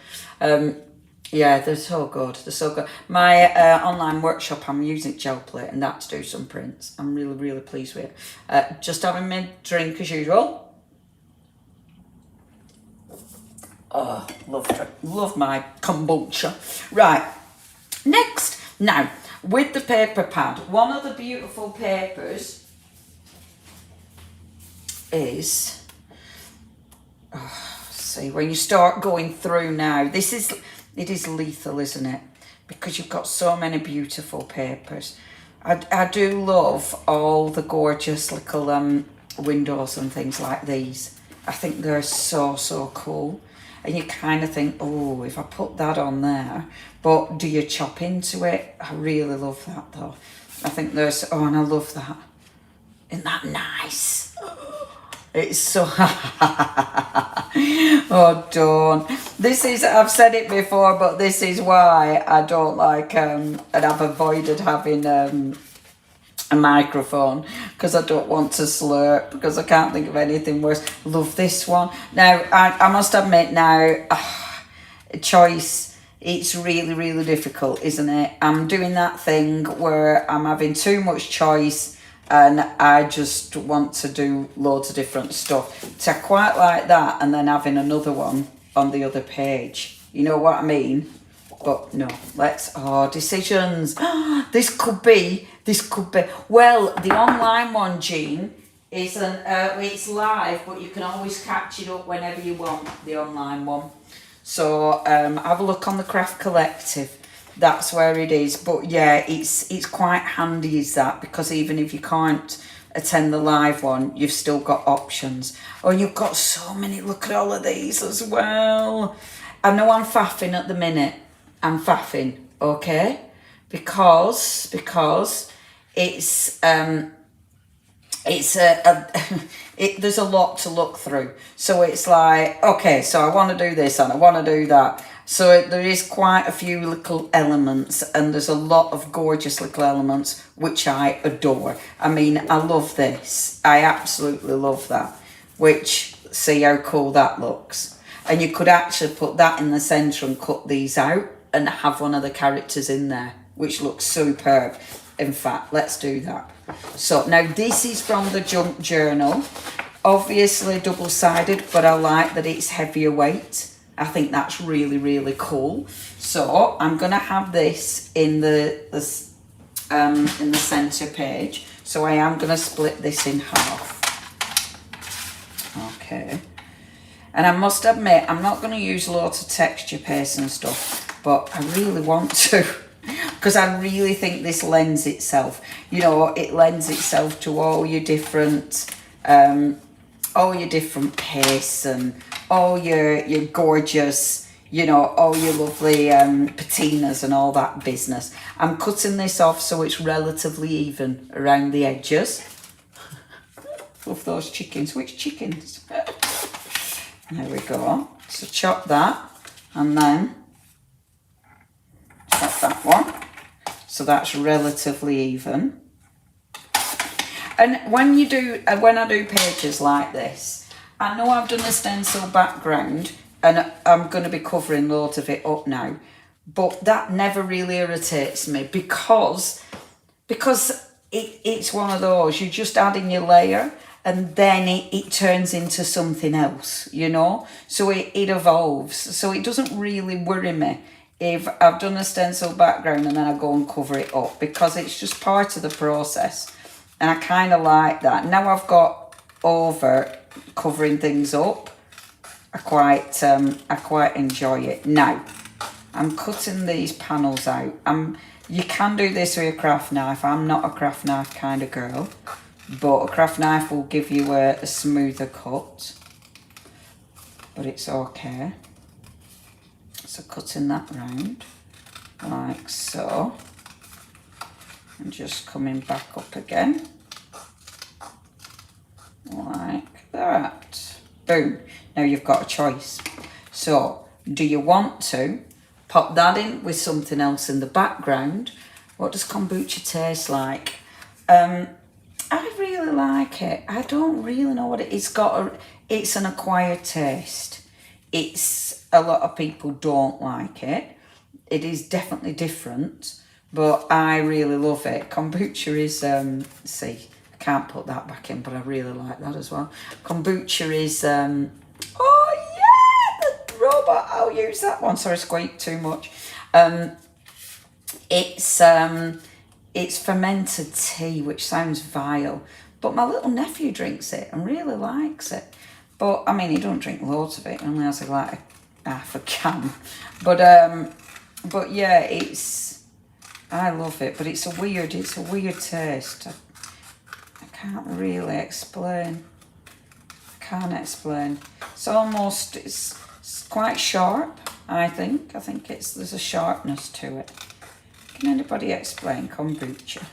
Yeah, they're so good. They're so good. My online workshop, I'm using gel plate and that to do some prints. I'm really, really pleased with it. Just having my drink as usual. Oh, love my kombucha. Right, next. Now, with the paper pad, one of the beautiful papers is... see, when you start going through now, it is lethal, isn't it? Because you've got so many beautiful papers. I do love all the gorgeous little windows and things like these. I think they're so, so cool. And you kind of think, oh, if I put that on there, but do you chop into it? I really love that though. I think there's, oh, and I love that. Isn't that nice? It's so, oh, Dawn. This is, I've said it before, but this is why I don't like, and I've avoided having a microphone, because I don't want to slurp, because I can't think of anything worse. Love this one. Now, I must admit now, choice, it's really, really difficult, isn't it? I'm doing that thing where I'm having too much choice, and I just want to do loads of different stuff. So I quite like that, and then having another one on the other page. You know what I mean? But no, decisions. This could be. Well, the online one, Jean, it's live, but you can always catch it up whenever you want, the online one. So have a look on the Craft Collective. That's where it is. But yeah, it's quite handy, is that, because even if you can't attend the live one, you've still got options. Oh, you've got so many. Look at all of these as well. I know I'm faffing at the minute. I'm faffing, okay? Because it's there's a lot to look through. So it's like, okay, so I want to do this and I want to do that. So there is quite a few little elements, and there's a lot of gorgeous little elements which I adore. I mean, I love this. I absolutely love that. Which, see how cool that looks. And you could actually put that in the centre and cut these out and have one of the characters in there, which looks superb. In fact, let's do that. So now this is from the junk journal. Obviously double-sided, but I like that it's heavier weight. I think that's really, really cool. So I'm gonna have this in the centre page. So I am gonna split this in half. Okay. And I must admit, I'm not gonna use lots of texture paste and stuff, but I really want to. Because I really think this lends itself. You know, it lends itself to all your different pastes and all your gorgeous, you know, all your lovely patinas and all that business. I'm cutting this off so it's relatively even around the edges. Love those chickens. Which chickens? There we go. So chop that and then chop that one. So that's relatively even. And when I do pages like this, I know I've done a stencil background and I'm going to be covering loads of it up now, but that never really irritates me because it's one of those, you're just adding your layer and then it turns into something else, you know? So it evolves. So it doesn't really worry me if I've done a stencil background and then I go and cover it up, because it's just part of the process. And I kind of like that. Now I've got over covering things up, I quite enjoy it. Now, I'm cutting these panels out. You can do this with a craft knife. I'm not a craft knife kind of girl, but a craft knife will give you a smoother cut. But it's okay. So cutting that round, like so. And just coming back up again. Like that. Boom. Now you've got a choice. So, do you want to pop that in with something else in the background? What does kombucha taste like? I really like it. I don't really know what it's got. It's an acquired taste. A lot of people don't like it. It is definitely different, but I really love it. Kombucha is, see, I can't put that back in, but I really like that as well. Kombucha is, oh yeah, the robot, I'll use that one. Sorry, squeak too much. It's fermented tea, which sounds vile, but my little nephew drinks it and really likes it. But, I mean, he don't drink loads of it, he only has like half a can. But yeah, I love it, but it's a weird taste. I can't really explain. It's quite sharp, I think. There's a sharpness to it. Can anybody explain kombucha?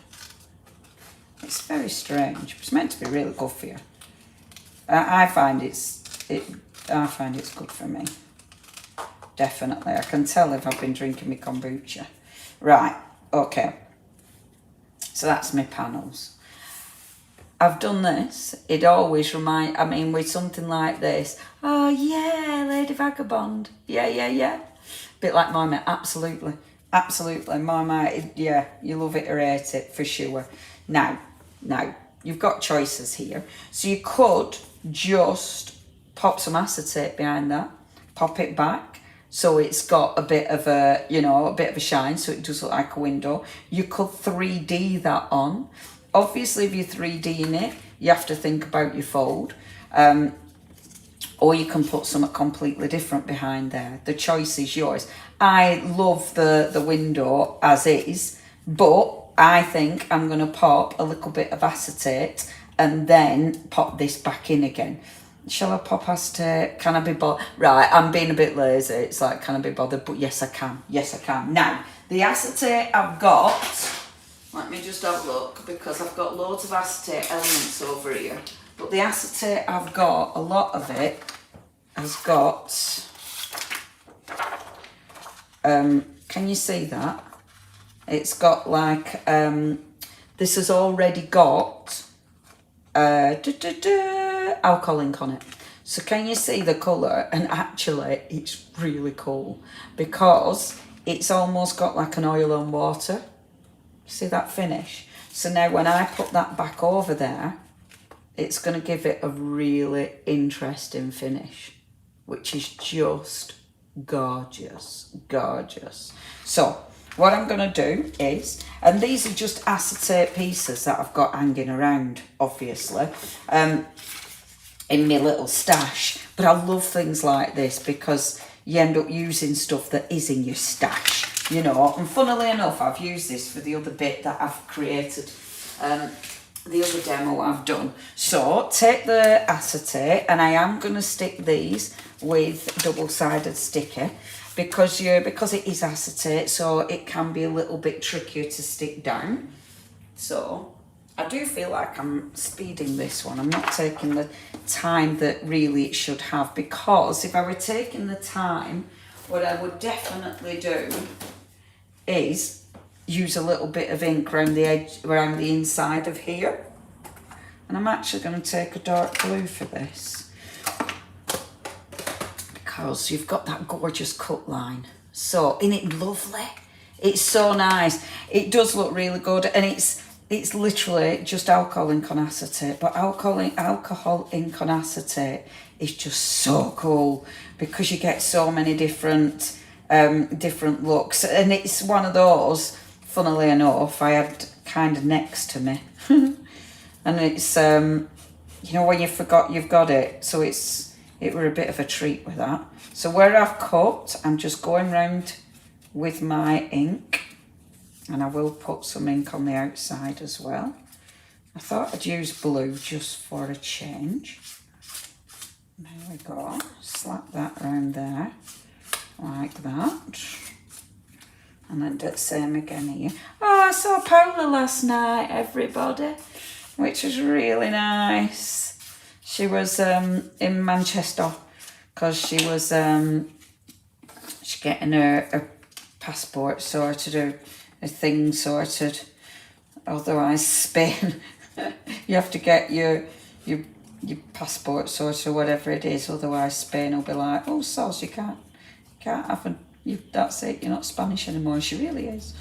It's very strange. It's meant to be really good for you. I find it's good for me. Definitely. I can tell if I've been drinking my kombucha. Right, okay. So that's my panels. I've done this. It always with something like this. Oh yeah, Lady Vagabond. Yeah. Bit like my mate, absolutely. My mate, yeah, you love it or hate it, for sure. Now, you've got choices here. So you could just pop some acetate behind that, pop it back, so it's got a bit of a shine, so it does look like a window. You could 3D that on. Obviously, if you're 3Ding it, you have to think about your fold. Or you can put something completely different behind there. The choice is yours. I love the window as is, but I think I'm going to pop a little bit of acetate and then pop this back in again. Shall I pop acetate? Can I be bothered? Right, I'm being a bit lazy. It's like, can I be bothered? But yes, I can. Yes, I can. Now, the acetate I've got, let me just have a look, because I've got loads of acetate elements over here. But the acetate I've got, a lot of it has got, can you see that? It's got like, this has already got alcohol ink on it. So can you see the colour? And actually it's really cool because it's almost got like an oil and water. See that finish? So now when I put that back over there, it's going to give it a really interesting finish, which is just gorgeous, gorgeous. So what I'm going to do is, and these are just acetate pieces that I've got hanging around, obviously, in my little stash. But I love things like this because you end up using stuff that is in your stash, you know. And funnily enough, I've used this for the other bit that I've created, the other demo I've done. So take the acetate, and I am going to stick these with double-sided sticker because it is acetate, so it can be a little bit trickier to stick down. So I do feel like I'm speeding this one. I'm not taking the time that really it should have, because if I were taking the time, what I would definitely do is use a little bit of ink around the edge, around the inside of here. And I'm actually going to take a dark blue for this, because you've got that gorgeous cut line. So, isn't it lovely? It's so nice. It does look really good, and it's literally just alcohol ink on acetate. But alcohol ink on acetate is just so cool because you get so many different looks. And it's one of those, funnily enough, I had kind of next to me. And it's, you know, when you forgot you've got it. So it were a bit of a treat with that. So where I've cut, I'm just going round with my ink. And I will put some ink on the outside as well. I thought I'd use blue just for a change. There we go. Slap that around there, like that. And then do the same again here. Oh, I saw Paula last night, everybody, which was really nice. She was in Manchester because she was she's getting her passport sorted, a thing sorted. Otherwise, Spain, you have to get your passport sorted or whatever it is. Otherwise, Spain will be like, oh, soz, you can't have that's it. You're not Spanish anymore. And she really is.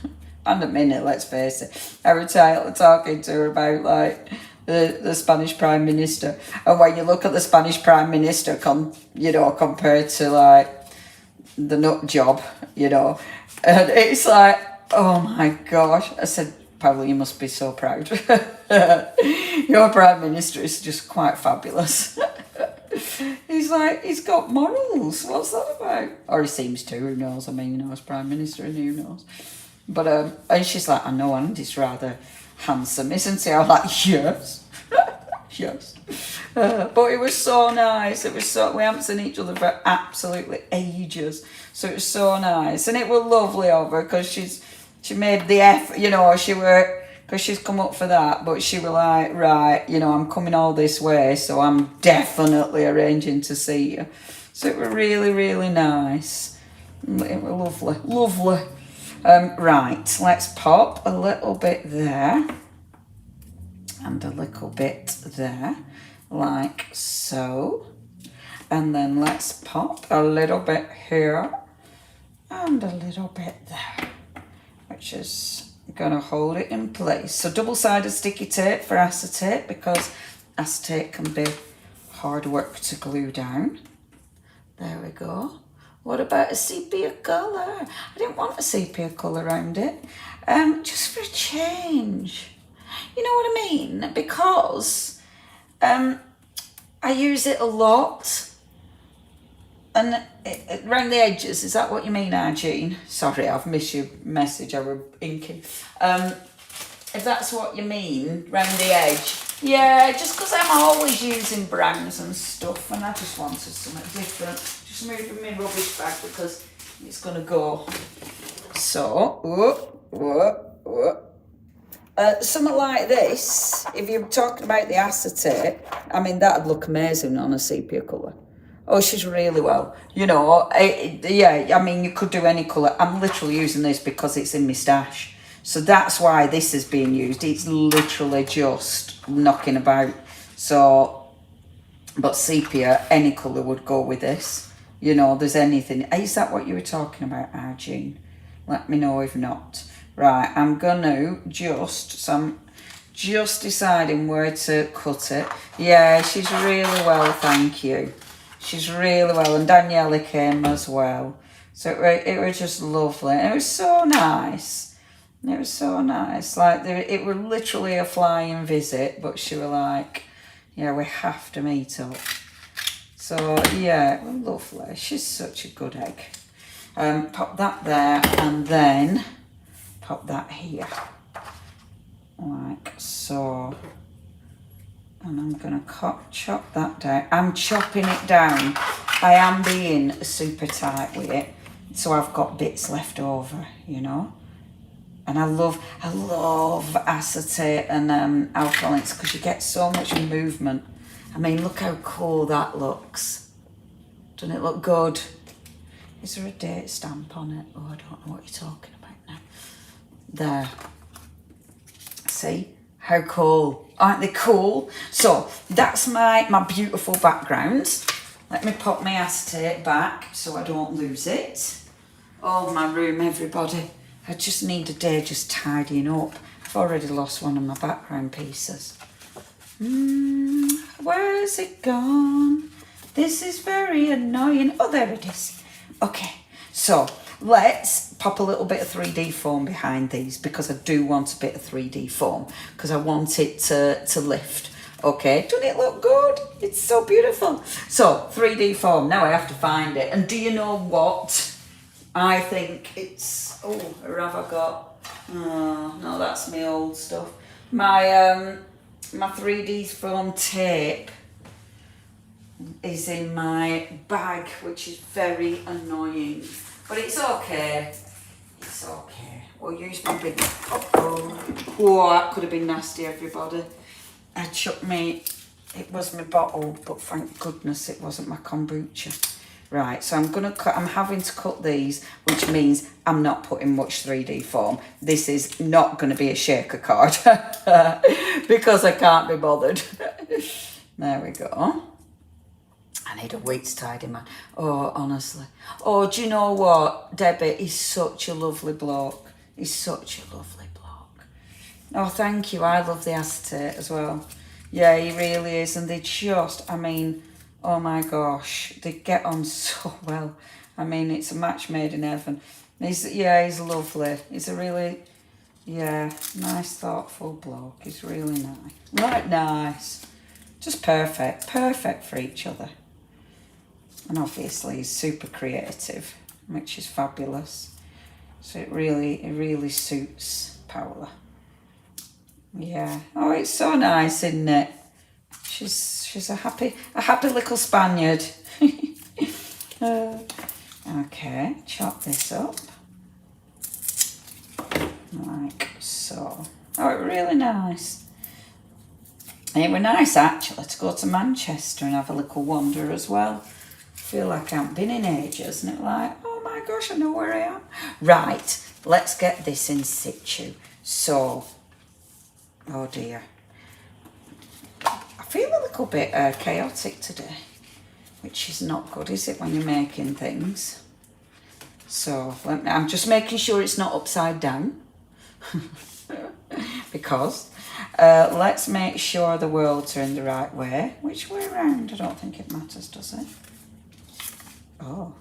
And a minute, let's face it. Every time talking to her about like the Spanish Prime Minister, and when you look at the Spanish Prime Minister, compared to like the nut job, and it's like, oh my gosh. I said, Paula, you must be so proud. Your Prime Minister is just quite fabulous. He's like, he's got morals. What's that about? Or he seems to, who knows? I mean, as Prime Minister, and who knows? But, and she's like, I know, and he's rather handsome, isn't he? I'm like, yes. Yes. But it was so nice. We haven't seen each other for absolutely ages. So it was so nice. And it was lovely of her because she made the effort, because she's come up for that, but she was like, right, I'm coming all this way, so I'm definitely arranging to see you. So it was really, really nice. It was lovely, lovely. Right, let's pop a little bit there and a little bit there, like so. And then let's pop a little bit here and a little bit there, which is going to hold it in place. So double-sided sticky tape for acetate, because acetate can be hard work to glue down. There we go. What about a sepia colour? I didn't want a sepia colour around it, just for a change. You know what I mean? Because I use it a lot. And around the edges, is that what you mean, Arjune? Sorry, I've missed your message. I were inking. If that's what you mean, round the edge, Yeah, just because I'm always using browns and stuff, and I just wanted something different. Just moving my rubbish bag because it's going to go. So, something like this, if you're talking about the acetate, I mean, that'd look amazing on a sepia colour. Oh, she's really well. You know, yeah, I mean, you could do any colour. I'm literally using this because it's in my stash. So that's why this is being used. It's literally just knocking about. So, but sepia, any colour would go with this. You know, there's anything. Is that what you were talking about, Arjun? Let me know if not. Right, I'm gonna so I'm just deciding where to cut it. Yeah, she's really well, thank you. She's really well, and Daniela came as well. So it was just lovely. And it was so nice. It was so nice. Like, it was literally a flying visit, but she were like, yeah, we have to meet up. So, yeah, it was lovely. She's such a good egg. Pop that there, and then pop that here. Like so. And I'm going to chop that down. I'm chopping it down. I am being super tight with it. So I've got bits left over, you know. And I love acetate and alcoholics because you get so much movement. I mean, look how cool that looks. Doesn't it look good? Is there a date stamp on it? Oh, I don't know what you're talking about now. There. See? How cool. Aren't they cool? So, that's my beautiful background. Let me pop my acetate back so I don't lose it. Oh, my room, everybody. I just need a day just tidying up. I've already lost one of my background pieces. Where's it gone? This is very annoying. Oh, there it is. Okay, so let's pop a little bit of 3D foam behind these because I do want a bit of 3D foam because I want it to lift. Okay, doesn't it look good? It's so beautiful. So 3D foam, now I have to find it. And do you know what? I think it's, oh, where have I got? Oh, no, that's my old stuff. My 3D foam tape is in my bag, which is very annoying. But it's okay. It's okay. We'll use my big... Oh, that could have been nasty, everybody. I chucked it was my bottle, but thank goodness it wasn't my kombucha. Right, so I'm having to cut these, which means I'm not putting much 3D foam. This is not going to be a shaker card because I can't be bothered. There we go. I need a weights tidy man. Oh, honestly. Oh, do you know what? Debbie is such a lovely bloke. He's such a lovely bloke. Oh, thank you. I love the acetate as well. Yeah, he really is. And they just, I mean, oh my gosh, they get on so well. I mean, it's a match made in heaven. He's lovely. He's a really, nice, thoughtful bloke. He's really nice. Right, nice. Just perfect. Perfect for each other. And obviously he's super creative, which is fabulous. So it really suits Paola. Yeah. Oh, it's so nice, isn't it? She's a happy little Spaniard. Okay, chop this up. Like so. Oh, it's really nice. And it were nice actually to go to Manchester and have a little wander as well. Feel like I haven't been in ages, and it's like, oh my gosh, I know where I am. Right, let's get this in situ. So, oh dear. I feel a little bit chaotic today, which is not good, is it, when you're making things? So, I'm just making sure it's not upside down. Because let's make sure the worlds are in the right way. Which way around? I don't think it matters, does it? Oh,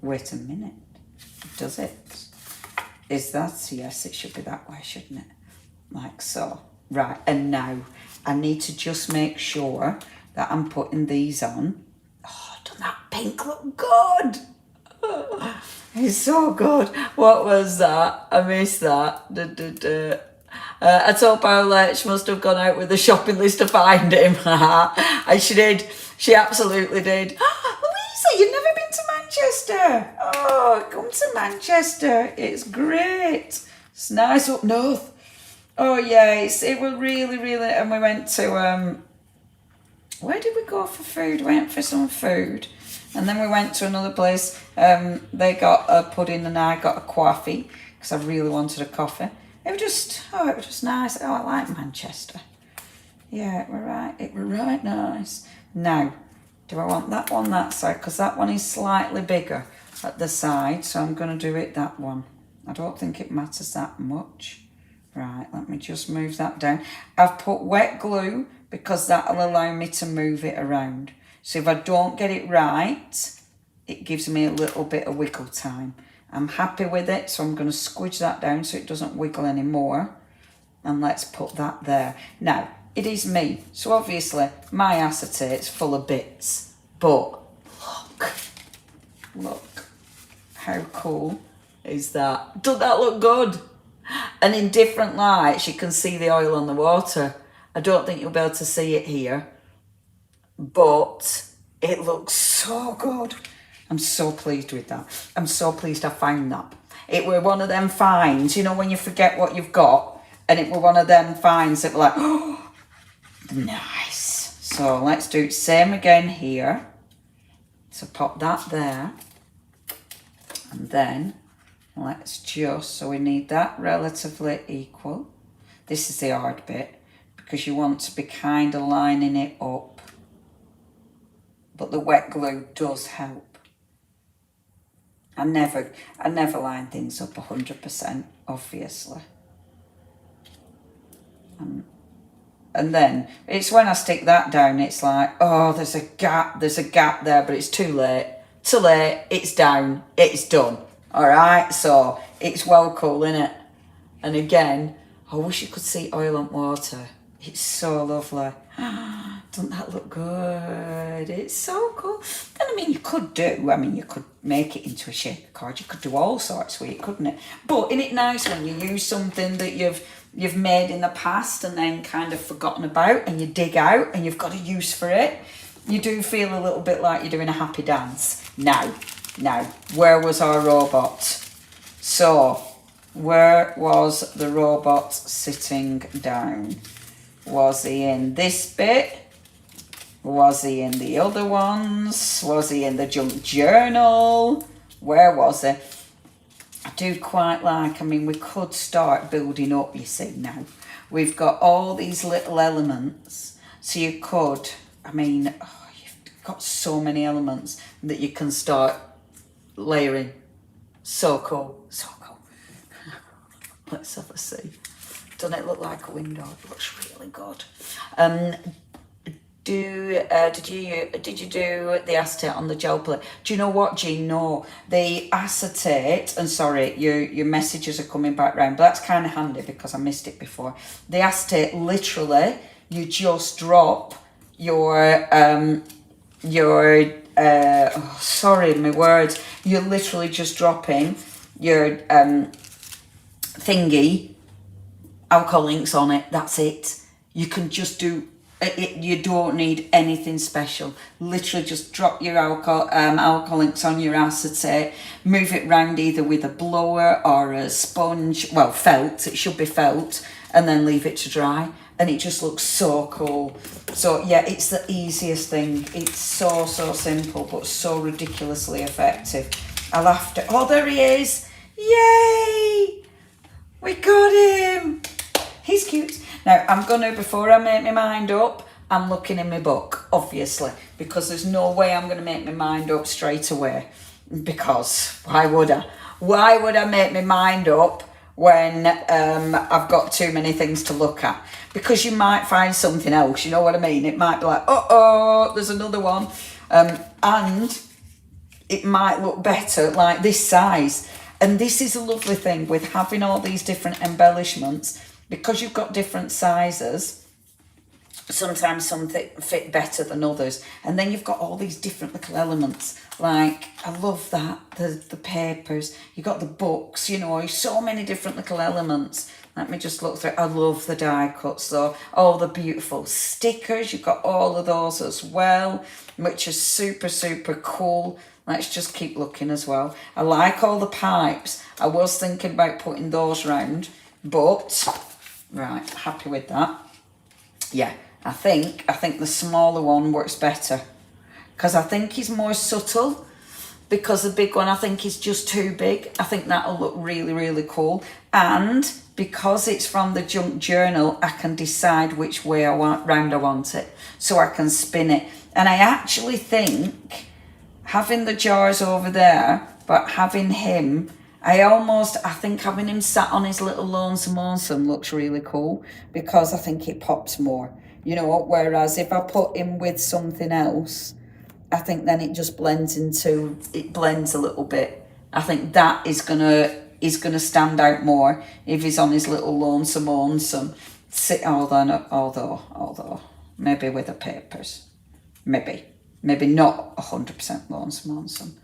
wait a minute. Does it? Is that? Yes, it should be that way, shouldn't it? Like so. Right, and now I need to just make sure that I'm putting these on. Oh, doesn't that pink look good? It's so good. What was that? I missed that. I told Paula she must have gone out with a shopping list to find him. And she did. She absolutely did. Louisa, you've never been to Manchester. Oh, come to Manchester. It's great. It's nice up north. Oh, yeah, it was really, really... And we went to... where did we go for food? We went for some food. And then we went to another place. They got a pudding and I got a coffee because I really wanted a coffee. It was just nice. Oh, I like Manchester. Yeah, it were right nice. Now, do I want that one that side? Because that one is slightly bigger at the side, so I'm going to do it that one. I don't think it matters that much. Right, let me just move that down. I've put wet glue because that'll allow me to move it around. So if I don't get it right, it gives me a little bit of wiggle time. I'm happy with it, so I'm going to squidge that down so it doesn't wiggle anymore. And let's put that there. Now, it is me, so obviously my acetate's full of bits. But look, how cool is that? Doesn't that look good? And in different lights, you can see the oil on the water. I don't think you'll be able to see it here, but it looks so good. I'm so pleased with that. I'm so pleased I found that. It were one of them finds, you know, when you forget what you've got, and it were one of them finds that were like, oh, nice. So let's do it same again here. So pop that there, and then let's just, so we need that relatively equal. This is the hard bit because you want to be kind of lining it up, but the wet glue does help. I never line things up 100%, obviously. And then it's when I stick that down, it's like, oh, there's a gap there, but it's too late. Too late, it's down, it's done. All right, so it's well cool, innit? And again, I wish you could see oil and water. It's so lovely. Doesn't that look good? It's so cool. And I mean, you could make it into a shaker card. You could do all sorts with it, couldn't it? But isn't it nice when you use something that you've made in the past and then kind of forgotten about, and you dig out and you've got a use for it? You do feel a little bit like you're doing a happy dance. Now, where was our robot? So, where was the robot sitting down? Was he in this bit? Was he in the other ones? Was he in the junk journal? Where was he? I do quite like, we could start building up, you see, now. We've got all these little elements. So you could, you've got so many elements that you can start layering. So cool, so cool. Let's have a see. Doesn't it look like a window? It looks really good. Did you do the acetate on the gel plate? Do you know what, Jean? No, the acetate, and sorry, your messages are coming back round, but that's kind of handy because I missed it before. The acetate, literally, you just drop your sorry, my words. You're literally just dropping your thingy, alcohol inks on it. That's it. You can just do it. You don't need anything special. Literally just drop your alcohol inks on your acetate, move it round either with a blower or a sponge, well, felt, it should be felt, and then leave it to dry, and it just looks so cool. So yeah, it's the easiest thing. It's so simple but so ridiculously effective. I laughed at, oh, there he is. Yay, we got him. He's cute. Now, I'm going to, before I make my mind up, I'm looking in my book, obviously, because there's no way I'm going to make my mind up straight away. Because why would I? Why would I make my mind up when I've got too many things to look at? Because you might find something else, you know what I mean? It might be like, uh-oh, there's another one. And it might look better like this size. And this is a lovely thing with having all these different embellishments. Because you've got different sizes, sometimes some fit better than others. And then you've got all these different little elements Like, I love that, the papers. You got the books, you know, so many different little elements. Let me just look through. I love the die cuts though. All the beautiful stickers. You've got all of those as well, which is super, super cool. Let's just keep looking as well. I like all the pipes. I was thinking about putting those round, but right, happy with that. Yeah, I think the smaller one works better because I think he's more subtle. Because the big one I think is just too big. I think that'll look really, really cool. And because it's from the junk journal, I can decide which way I want it. So I can spin it. And I actually think having the jars over there, but having him, I think having him sat on his little lonesome looks really cool because I think it pops more. You know, whereas if I put him with something else, I think then it just blends a little bit. I think that is gonna stand out more if he's on his little lonesome. Although, maybe with the papers. Maybe not 100% lonesome.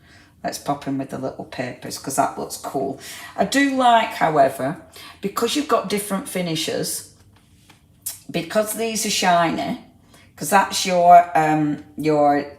Let's pop in with the little papers because that looks cool. I do like, however, because you've got different finishes, because these are shiny, because that's your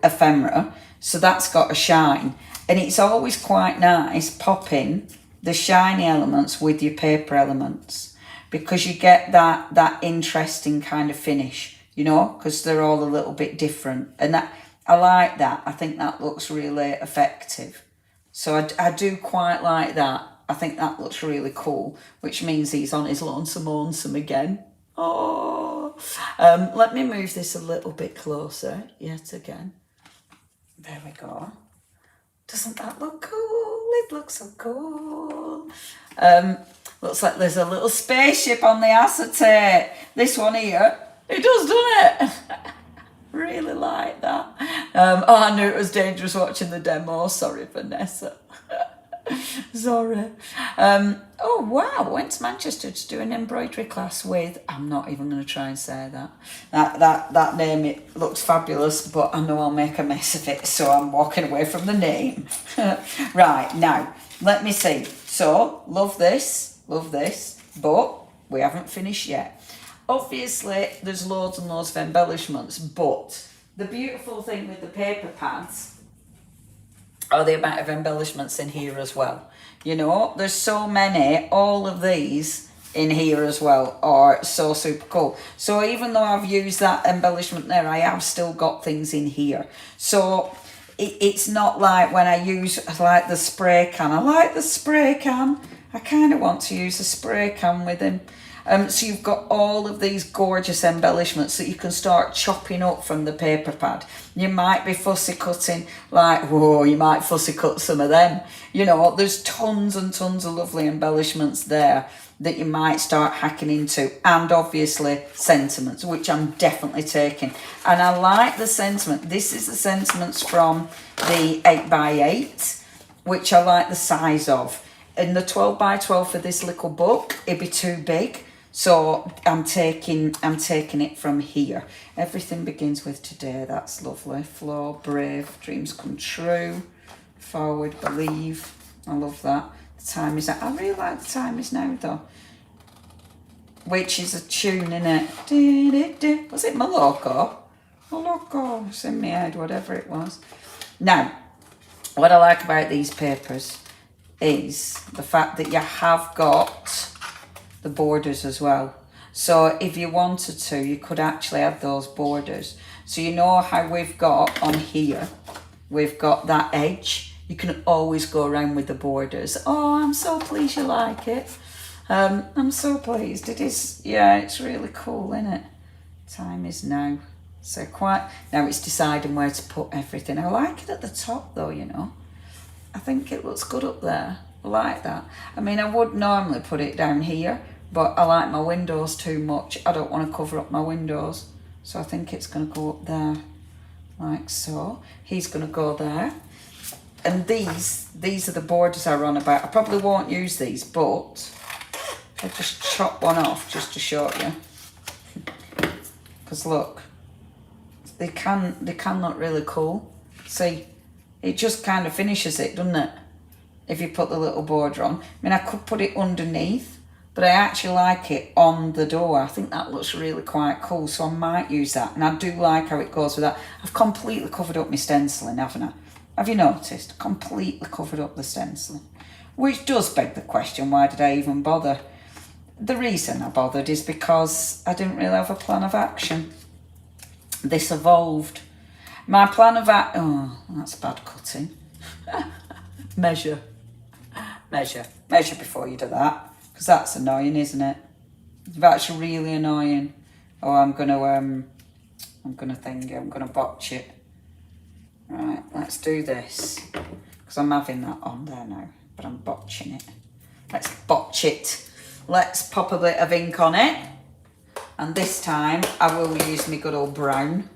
ephemera, so that's got a shine, and it's always quite nice popping the shiny elements with your paper elements because you get that interesting kind of finish, you know, because they're all a little bit different, and that I like that. I think that looks really effective, so I do quite like that. I think that looks really cool, which means he's on his lonesome again. Oh, let me move this a little bit closer yet again. There we go. Doesn't that look cool? It looks so cool. Looks like there's a little spaceship on the acetate. This one here, it does, doesn't it? Really like that. Oh, I knew it was dangerous watching the demo. Sorry, Vanessa. Sorry. Oh wow, went to Manchester to do an embroidery class with, I'm not even going to try and say that name. It looks fabulous, but I know I'll make a mess of it, so I'm walking away from the name. Right, now let me see. So love this, but we haven't finished yet. Obviously there's loads and loads of embellishments, but the beautiful thing with the paper pads are the amount of embellishments in here as well. You know, there's so many. All of these in here as well are so super cool. So even though I've used that embellishment there, I have still got things in here. So it's not like when I use like the spray can. I like the spray can. I kind of want to use the spray can with him. So you've got all of these gorgeous embellishments that you can start chopping up from the paper pad. You might be fussy cutting, like, whoa, you might fussy cut some of them. You know, there's tons and tons of lovely embellishments there that you might start hacking into. And obviously sentiments, which I'm definitely taking. And I like the sentiment. This is the sentiments from the 8x8, which I like the size of. In the 12x12 for this little book, it'd be too big. So I'm taking it from here. Everything begins with today. That's lovely. Flow, brave, dreams come true. Forward, believe. I love that. The time is now. I really like the time is now though. Which is a tune, innit? Was it Moloko? Moloko. It's in my head, whatever it was. Now, what I like about these papers is the fact that you have got the borders as well. So if you wanted to, you could actually have those borders. So you know how we've got on here, we've got that edge. You can always go around with the borders. Oh, I'm so pleased you like it. I'm so pleased. It is, yeah, it's really cool, isn't it? Time is now. So now it's deciding where to put everything. I like it at the top though, you know. I think it looks good up there. I like that. I mean, I would normally put it down here, but I like my windows too much. I don't want to cover up my windows. So I think it's going to go up there, like so. He's going to go there. And these are the borders I run about. I probably won't use these, but I'll just chop one off just to show you. Because look, they can look really cool. See, It just kind of finishes it, doesn't it? If you put the little border on. I mean, I could put it underneath, but I actually like it on the door. I think that looks really quite cool, so I might use that. And I do like how it goes with that. I've completely covered up my stenciling, haven't I? Have you noticed? Completely covered up the stenciling. Which does beg the question, why did I even bother? The reason I bothered is because I didn't really have a plan of action. This evolved. My plan of action... Oh, that's bad cutting. Measure before you do that, because that's annoying, isn't it? That's really annoying. Oh, I'm gonna botch it. Right, let's do this, because I'm having that on there now, but I'm botching it. Let's botch it. Let's pop a bit of ink on it, and this time I will use my good old brown.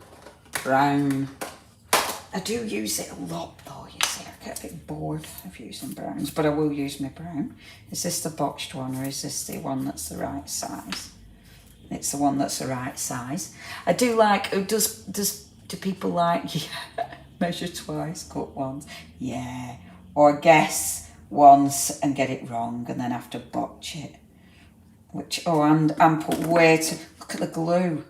I do use it a lot though, you see. I get a bit bored of using browns, but I will use my brown. Is this the botched one, or is this the one that's the right size? It's the one that's the right size. I do like, do people like, measure twice, cut once? Yeah. Or guess once and get it wrong and then have to botch it. Which, oh, and put way too, look at the glue.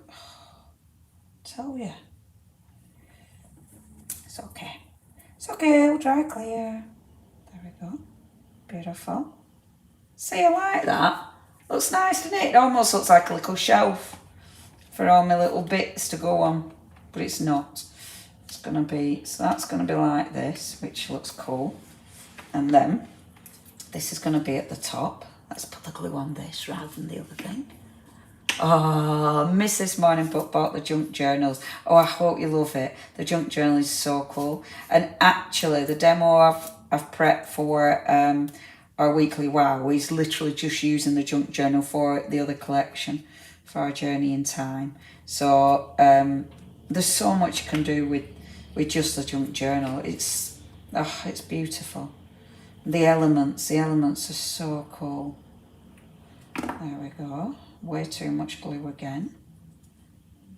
Tell you. It's okay. It's okay, it'll dry clear. There we go. Beautiful. See, I like that. Looks nice, doesn't it? It almost looks like a little shelf for all my little bits to go on, but it's not. It's gonna be, so that's gonna be like this, which looks cool. And then this is gonna be at the top. Let's put the glue on this rather than the other thing. Oh, missed this morning but bought the junk journals. Oh, I hope you love it. The junk journal is so cool. And actually the demo I've prepped for our weekly wow is literally just using the junk journal for the other collection for our journey in time. So there's so much you can do with just the junk journal. It's beautiful. The elements are so cool. There we go. Way too much glue again.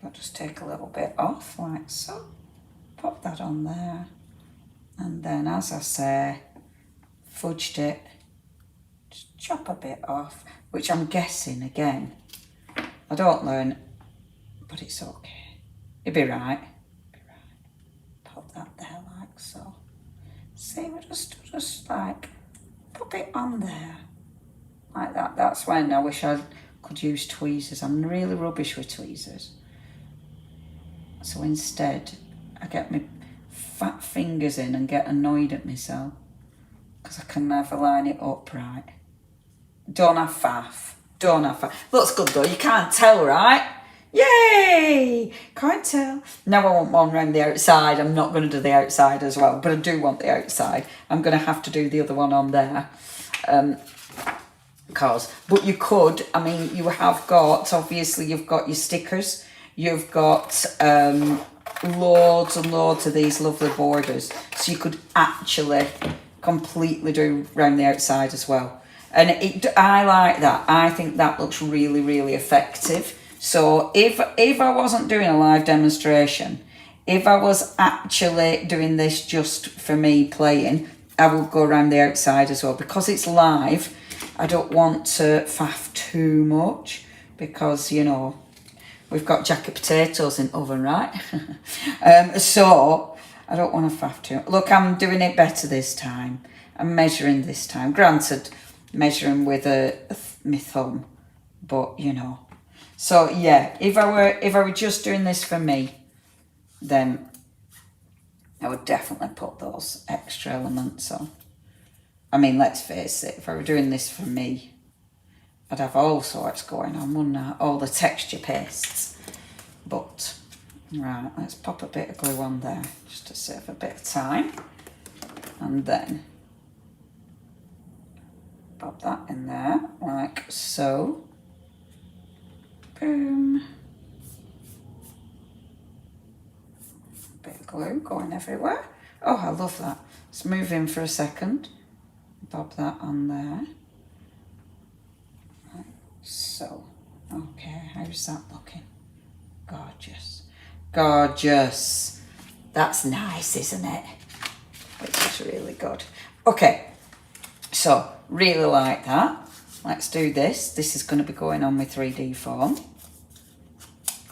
But just take a little bit off like so. Pop that on there. And then, as I say, fudged it. Just chop a bit off, which I'm guessing again. I don't learn, but it's okay. It'll be right. Pop that there like so. See, we just like pop it on there like that. That's when I wish I could use tweezers. I'm really rubbish with tweezers. So instead, I get my fat fingers in and get annoyed at myself because I can never line it up right. Don't have faff. Looks good though. You can't tell, right? Yay! Can't tell. Now I want one around the outside. I'm not going to do the outside as well, but I do want the outside. I'm going to have to do the other one on there. But you could, I mean, you have got, obviously you've got your stickers. You've got loads and loads of these lovely borders. So you could actually completely do around the outside as well. And I like that. I think that looks really, really effective. So if I wasn't doing a live demonstration, if I was actually doing this just for me playing, I would go around the outside as well. Because it's live, I don't want to faff too much because, you know, we've got jacket potatoes in the oven, right? So I don't want to faff too much. Look, I'm doing it better this time. I'm measuring this time. Granted, measuring with my thumb, but, you know. So yeah, if I were just doing this for me, then I would definitely put those extra elements on. I mean, let's face it, if I were doing this for me, I'd have all sorts going on, wouldn't I? All the texture pastes. But, right, let's pop a bit of glue on there, just to save a bit of time. And then pop that in there, like so. Boom. Bit of glue going everywhere. Oh, I love that. Let's move in for a second. Pop that on there. Like so. Okay, how's that looking? Gorgeous. Gorgeous. That's nice, isn't it? really good. Okay, so really like that. Let's do this. This is going to be going on with 3D foam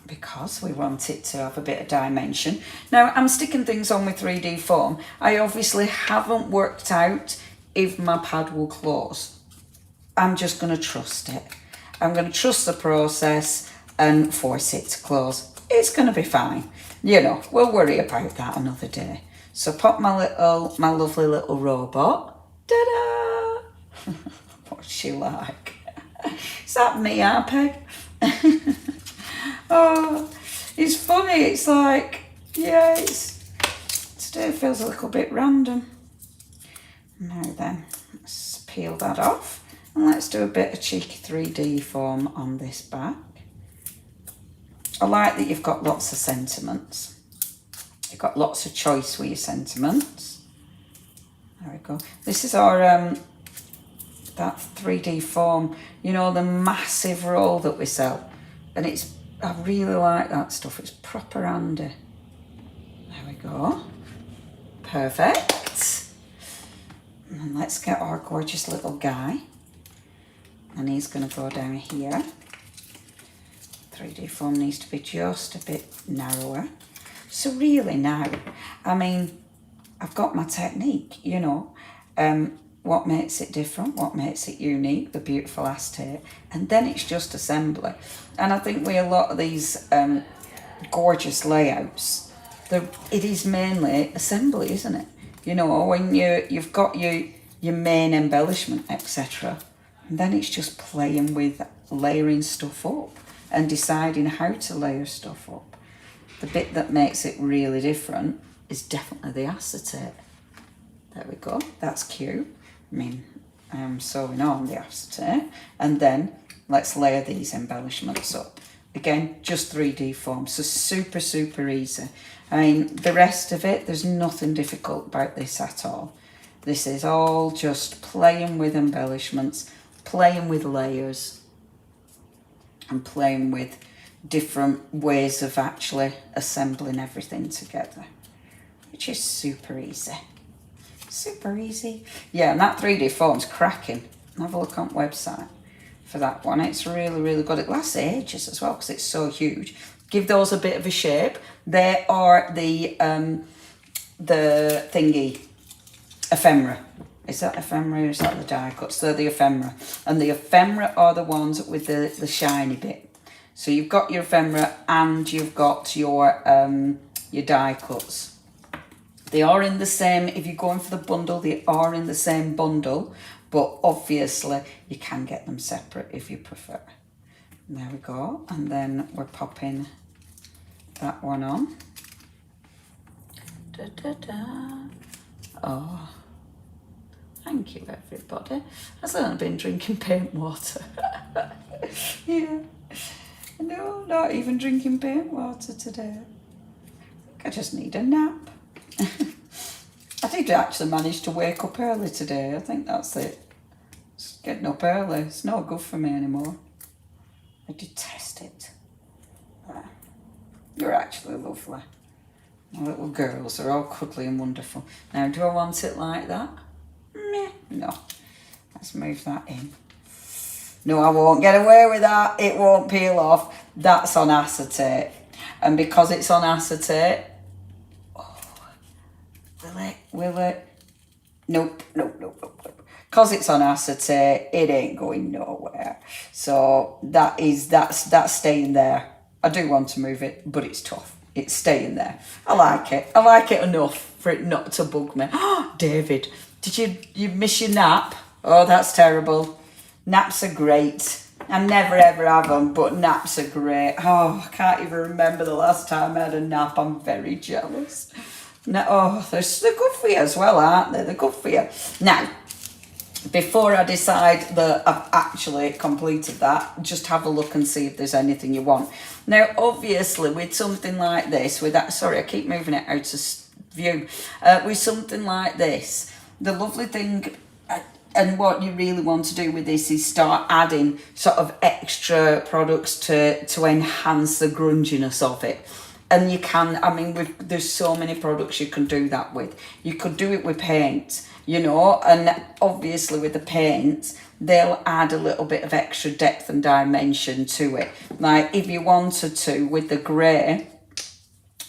because we want it to have a bit of dimension. Now, I'm sticking things on with 3D foam. I obviously haven't worked out if my pad will close. I'm just going to trust it. I'm going to trust the process and force it to close. It's going to be fine. You know, we'll worry about that another day. So pop my lovely little robot. Ta-da! What's she like? Is that me, Peg? Oh, it's funny. It's like, yeah, today feels a little bit random. Now then, let's peel that off. And let's do a bit of cheeky 3D foam on this back. I like that you've got lots of sentiments. You've got lots of choice with your sentiments. There we go. This is our, that 3D foam, you know, the massive roll that we sell. And I really like that stuff. It's proper handy. There we go. Perfect. And let's get our gorgeous little guy. And he's going to go down here. 3D foam needs to be just a bit narrower. So really now, I mean, I've got my technique, you know. What makes it different, what makes it unique, the beautiful acetate. And then it's just assembly. And I think with a lot of these gorgeous layouts, it is mainly assembly, isn't it? You know, when you've got your main embellishment, etc. And then it's just playing with layering stuff up and deciding how to layer stuff up. The bit that makes it really different is definitely the acetate. There we go, that's cute. I mean, I'm sewing on the acetate, and then let's layer these embellishments up. Again, just 3D foam, so super, super easy. I mean, the rest of it, there's nothing difficult about this at all. This is all just playing with embellishments, playing with layers, and playing with different ways of actually assembling everything together, which is super easy. Super easy. Yeah, and that 3D foam's cracking. Have a look on the website for that one. It's really, really good. It lasts ages as well because it's so huge. Give those a bit of a shape. They are the thingy, ephemera. Is that ephemera or is that the die cuts? They're the ephemera. And the ephemera are the ones with the shiny bit. So you've got your ephemera and you've got your die cuts. They are in the same, if you're going for the bundle, they are in the same bundle, but obviously you can get them separate if you prefer. There we go, and then we're popping that one on. Da, da, da. Oh, thank you everybody. I've only been drinking paint water. Yeah, no, not even drinking paint water today. I think I just need a nap. I did actually manage to wake up early today. I think that's it. It's getting up early. It's not good for me anymore. I detest it. You're actually lovely. My little girls are all cuddly and wonderful. Now, do I want it like that? Meh. No. Let's move that in. No, I won't get away with that. It won't peel off. That's on acetate. And because it's on acetate, Will it? Nope. Because it's on acetate, it ain't going nowhere. So that's staying there. I do want to move it, but it's tough. It's staying there. I like it. I like it enough for it not to bug me. Oh, David, did you miss your nap? Oh, that's terrible. Naps are great. I never ever have them, but naps are great. Oh, I can't even remember the last time I had a nap. I'm very jealous. No, oh, they're good for you as well, aren't they? They're good for you. Now, before I decide that I've actually completed that, just have a look and see if there's anything you want. Now, obviously, with something like this, with that, sorry, I keep moving it out of view. With something like this, the lovely thing, and what you really want to do with this is start adding sort of extra products to enhance the grunginess of it. And you can, I mean, there's so many products you can do that with. You could do it with paint, you know, and obviously with the paint, they'll add a little bit of extra depth and dimension to it. Like if you wanted to with the grey,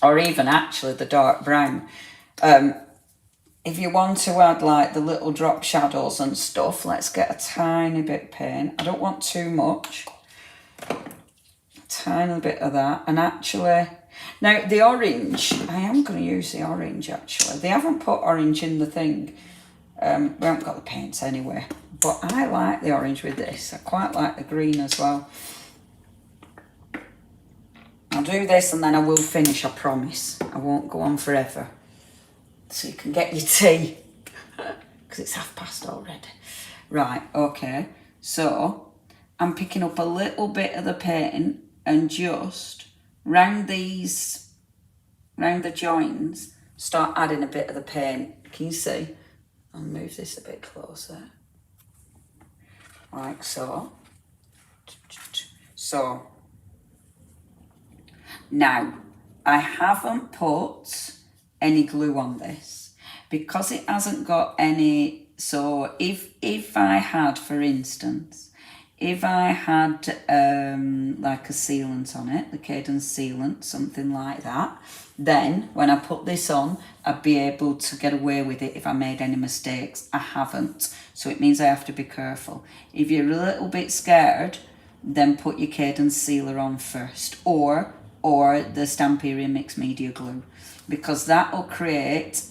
or even actually the dark brown, if you want to add like the little drop shadows and stuff, let's get a tiny bit of paint. I don't want too much. A tiny bit of that. And actually, now the orange, I am going to use the orange actually. They haven't put orange in the thing. We haven't got the paints anyway. But I like the orange with this. I quite like the green as well. I'll do this and then I will finish, I promise. I won't go on forever. So you can get your tea. Because it's 5:30 already. Right, okay. So, I'm picking up a little bit of the paint and just round the joins, start adding a bit of the paint. Can you see? I'll move this a bit closer. Like so. So, now, I haven't put any glue on this because it hasn't got any. So if I had, for instance, if I had like a sealant on it, the cadence sealant, something like that, then when I put this on, I'd be able to get away with it if I made any mistakes. I haven't, so it means I have to be careful. If you're a little bit scared, then put your cadence sealer on first, or the Stamperia mixed media glue, because that will create,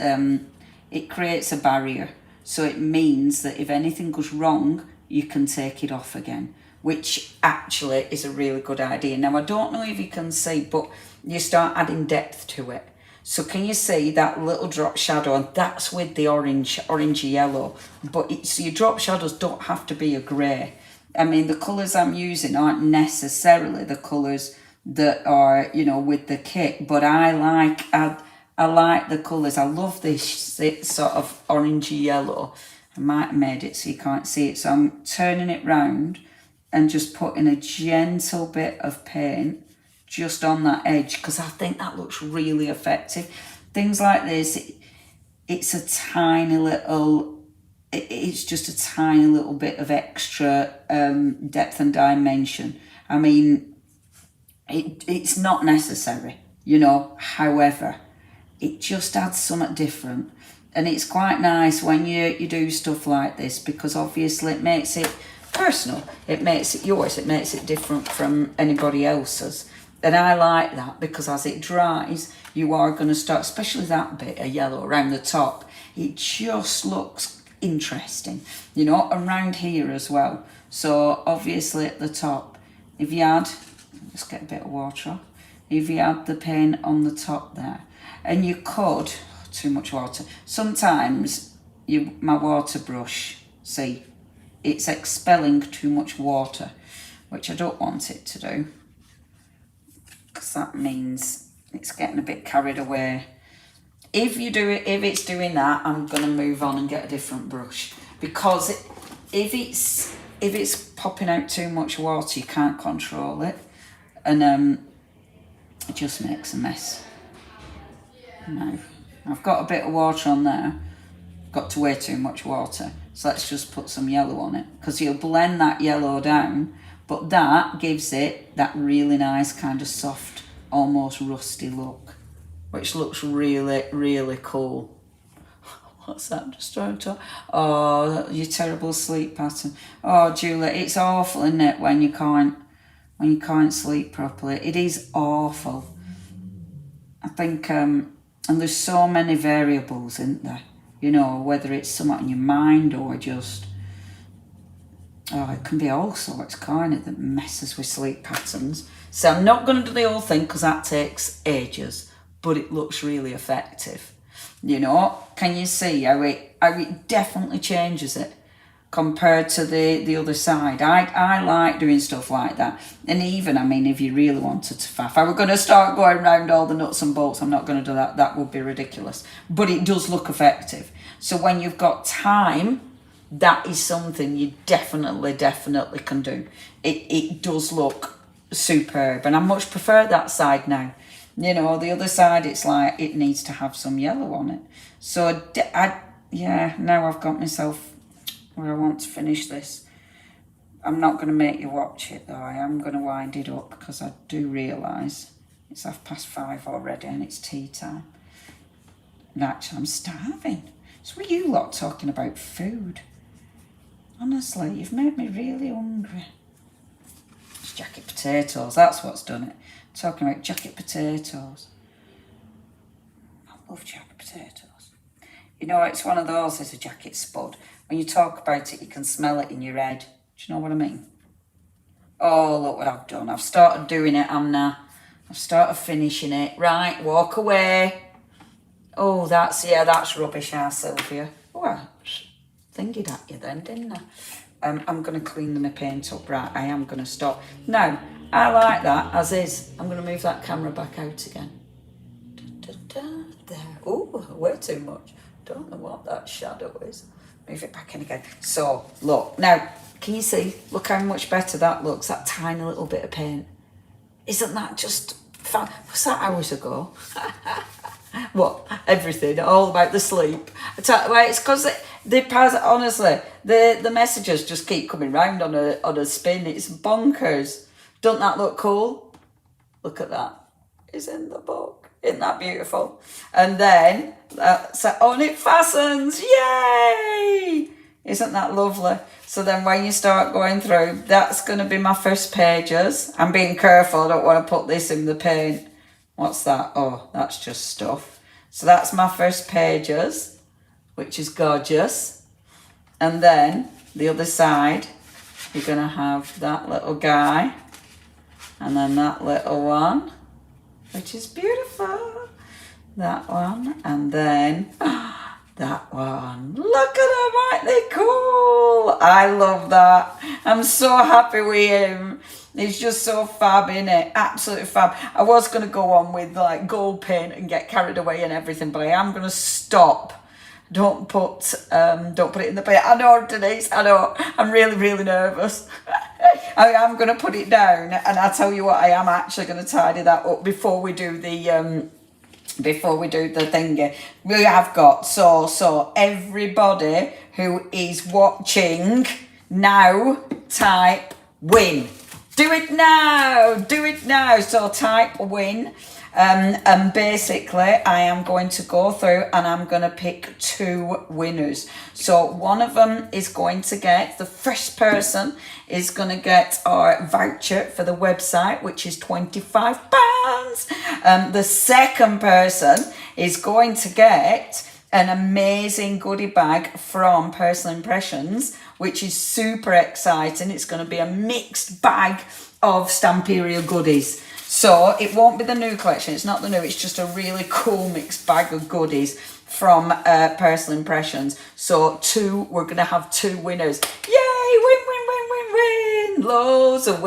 it creates a barrier. So it means that if anything goes wrong, you can take it off again, which actually is a really good idea. Now, I don't know if you can see, but you start adding depth to it. So can you see that little drop shadow? And that's with the orangey yellow. But it's, your drop shadows don't have to be a grey. I mean, the colours I'm using aren't necessarily the colours that are, you know, with the kit. But I like the colours. I love this sort of orangey yellow. I might have made it so you can't see it. So I'm turning it round and just putting a gentle bit of paint just on that edge, because I think that looks really effective. Things like this, it's a tiny little, it's just a tiny little bit of extra depth and dimension. I mean, it's not necessary, you know, however, it just adds something different. And it's quite nice when you do stuff like this, because obviously it makes it personal, it makes it yours, it makes it different from anybody else's. And I like that, because as it dries, you are going to start, especially that bit of yellow around the top, it just looks interesting, you know, around here as well. So obviously at the top, if you add, let's get a bit of water off, if you add the paint on the top there, and you could, too much water, sometimes my water brush, see, it's expelling too much water, which I don't want it to do, because that means it's getting a bit carried away. If it's doing that, I'm going to move on and get a different brush, because if it's popping out too much water, you can't control it, and it just makes a mess. Now, I've got a bit of water on there, got to way too much water, so let's just put some yellow on it, because you'll blend that yellow down, but that gives it that really nice kind of soft, almost rusty look, which looks really, really cool. What's that? Just trying to... Oh, your terrible sleep pattern. Oh, Julia, it's awful, isn't it, when you can't sleep properly? It is awful. I think, and there's so many variables, isn't there? You know, whether it's something in your mind or just... Oh, it can be all sorts, can't it, that messes with sleep patterns. So I'm not going to do the whole thing, because that takes ages, but it looks really effective. You know, can you see how it definitely changes it compared to the other side? I like doing stuff like that. And even, I mean, if you really wanted to faff, I were going to start going around all the nuts and bolts. I'm not going to do that. That would be ridiculous. But it does look effective. So when you've got time, that is something you definitely can do. It does look superb, and I much prefer that side now. You know, the other side, it's like it needs to have some yellow on it. So yeah, now I've got myself where I want to finish this. I'm not going to make you watch it though. I am going to wind it up because I do realise it's 5:30 already and it's tea time. And actually, I'm starving. So what are you lot talking about food? Honestly, you've made me really hungry. It's jacket potatoes, that's what's done it. Talking about jacket potatoes. I love jacket potatoes. You know, it's one of those, as a jacket spud. When you talk about it, you can smell it in your head. Do you know what I mean? Oh, look what I've done. I've started doing it, Anna. I've started finishing it. Right, walk away. Oh, that's rubbish, Sylvia. Oh, I thingied at you then, didn't I? I'm going to clean my paint up. Right, I am going to stop. No, I like that as is. I'm going to move that camera back out again. There. Oh, way too much. Don't know what that shadow is. Move it back in again. So, look. Now, can you see? Look how much better that looks. That tiny little bit of paint. Isn't that just fun? Was that hours ago? What? Everything. All about the sleep. It's because they pass. Honestly, the messages just keep coming round on a spin. It's bonkers. Doesn't that look cool? Look at that. It's in the book. Isn't that beautiful? And then on it fastens. Yay! Isn't that lovely? So then when you start going through, that's going to be my first pages. I'm being careful. I don't want to put this in the paint. What's that? Oh, that's just stuff. So that's my first pages, which is gorgeous. And then the other side, you're going to have that little guy. And then that little one, which is beautiful. That one. And then that one. Look at him, aren't they cool? I love that. I'm so happy with him. He's just so fab, innit? Absolutely fab. I was going to go on with like gold paint and get carried away and everything, but I am going to stop. Don't put it in the paint. I know, Denise, I know. I'm really, really nervous. I am going to put it down, and I tell you what, I am actually going to tidy that up before we do the thingy. We have got so everybody who is watching now, type win. Do it now. So type win. And basically I am going to go through and I'm going to pick 2 winners. So one of them is going to get, the first person is going to get our voucher for the website, which is £25. The second person is going to get an amazing goodie bag from Personal Impressions, which is super exciting. It's going to be a mixed bag of Stamperia goodies. So it won't be the new collection. It's not the new. It's just a really cool mixed bag of goodies from Personal Impressions. So we're going to have 2 winners. Yay! Win. Loads of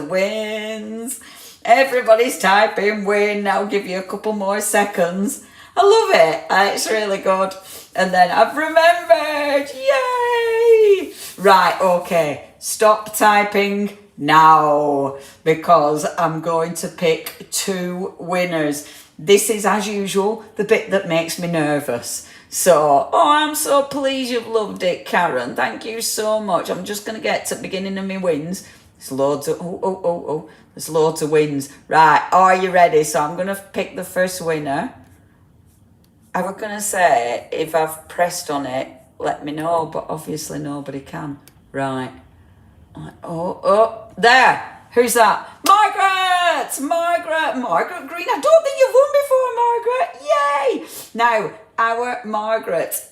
wins. Everybody's typing win. I'll give you a couple more seconds. I love it. It's really good. And then I've remembered. Yay! Right, okay. Stop typing now, because I'm going to pick 2 winners. This is, as usual, the bit that makes me nervous. So, I'm so pleased you've loved it, Karen. Thank you so much. I'm just going to get to the beginning of my wins. There's loads of, there's loads of wins. Right, are you ready? So I'm going to pick the first winner. I was going to say, if I've pressed on it, let me know, but obviously nobody can. Right. There. Who's that? Margaret Green. I don't think you've won before, Margaret. Yay. Now, our Margaret,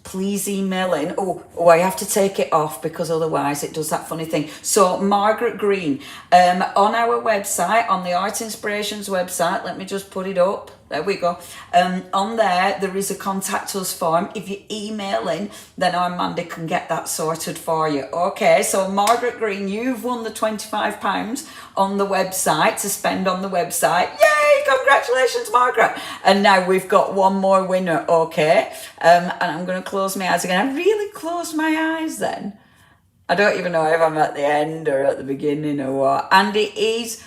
please email in. I have to take it off because otherwise it does that funny thing. So Margaret Green, on our website, on the Art Inspirations website, let me just put it up. There we go. On there is a contact us form. If you email in, then our Mandy can get that sorted for you. Okay, so Margaret Green, you've won the £25 on the website to spend on the website. Yay, congratulations, Margaret. And now we've got one more winner, okay? And I'm going to close my eyes again. I really closed my eyes then. I don't even know if I'm at the end or at the beginning or what. And it is...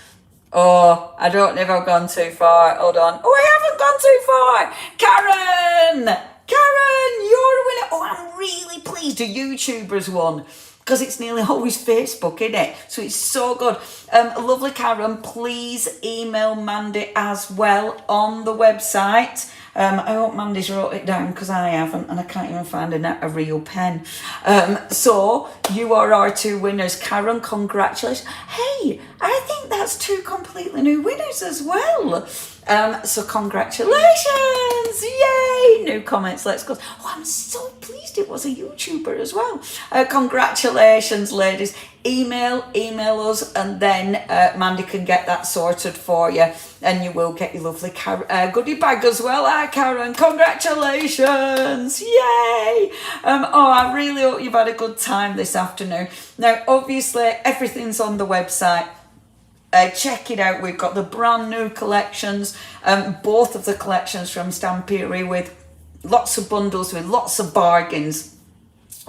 Oh, I don't know if I've gone too far. Hold on. Oh, I haven't gone too far. Karen, you're a winner. Oh, I'm really pleased a YouTuber's won. Because it's nearly always Facebook, isn't it? So it's so good. Lovely Karen, please email Mandy as well on the website. I hope Mandy's wrote it down because I haven't and I can't even find a real pen. So you are our two winners. Karen, congratulations. Hey, I think that's two completely new winners as well. So congratulations. Yay. New comments. Let's go. Oh, I'm so pleased it was a YouTuber as well. Congratulations, ladies. Email us and then Mandy can get that sorted for you and you will get your lovely goodie bag as well. Karen, congratulations. Yay. Oh, I really hope you've had a good time this afternoon. Now, obviously, everything's on the website. Check it out. We've got the brand new collections, both of the collections from Stamperia with lots of bundles with lots of bargains.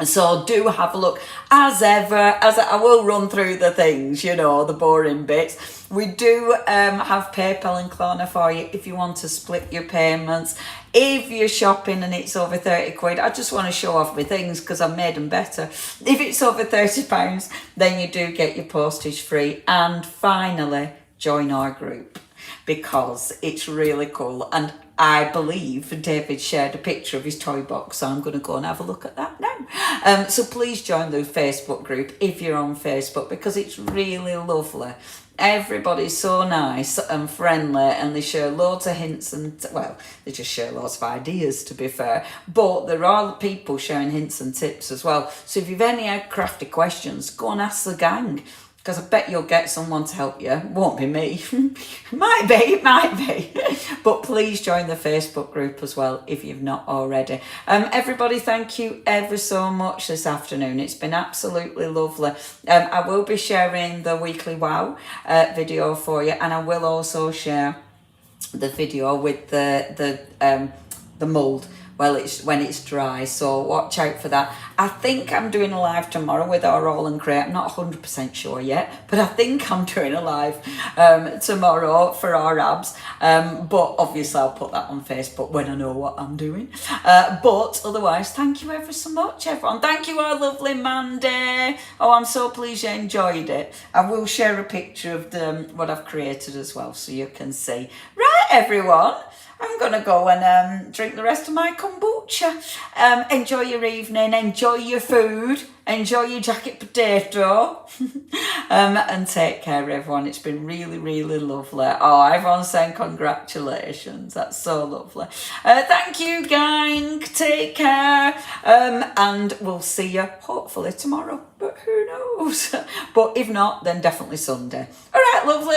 So do have a look. As ever, I will run through the things, the boring bits. We do have PayPal and Klarna for you if you want to split your payments. If you're shopping and it's over 30 quid, I just want to show off my things because I've made them better. If it's over £30, then you do get your postage free. And finally, join our group because it's really cool. And I believe David shared a picture of his toy box, so I'm going to go and have a look at that now. So please join the Facebook group if you're on Facebook because it's really lovely. Everybody's so nice and friendly and they share loads of hints and, well, they just share lots of ideas to be fair. But there are people sharing hints and tips as well. So if you've any crafty questions, go and ask the gang. Because I bet you'll get someone to help you. Won't be me. It might be. But please join the Facebook group as well if you've not already. Everybody, thank you ever so much this afternoon. It's been absolutely lovely. I will be sharing the weekly wow video for you, and I will also share the video with the mould. Well, when it's dry, so watch out for that. I think I'm doing a live tomorrow with our All and Crate. I'm not 100% sure yet, but I think I'm doing a live tomorrow for our abs. But obviously I'll put that on Facebook when I know what I'm doing. But otherwise, thank you ever so much, everyone. Thank you, our lovely Mandy. Oh, I'm so pleased you enjoyed it. I will share a picture of what I've created as well, so you can see. Right, everyone. I'm going to go and drink the rest of my kombucha. Enjoy your evening, enjoy your food, enjoy your jacket potato, and take care, everyone. It's been really, really lovely. Oh, everyone's saying congratulations. That's so lovely. Thank you, gang. Take care. And we'll see you hopefully tomorrow, but who knows? But if not, then definitely Sunday. All right, lovely.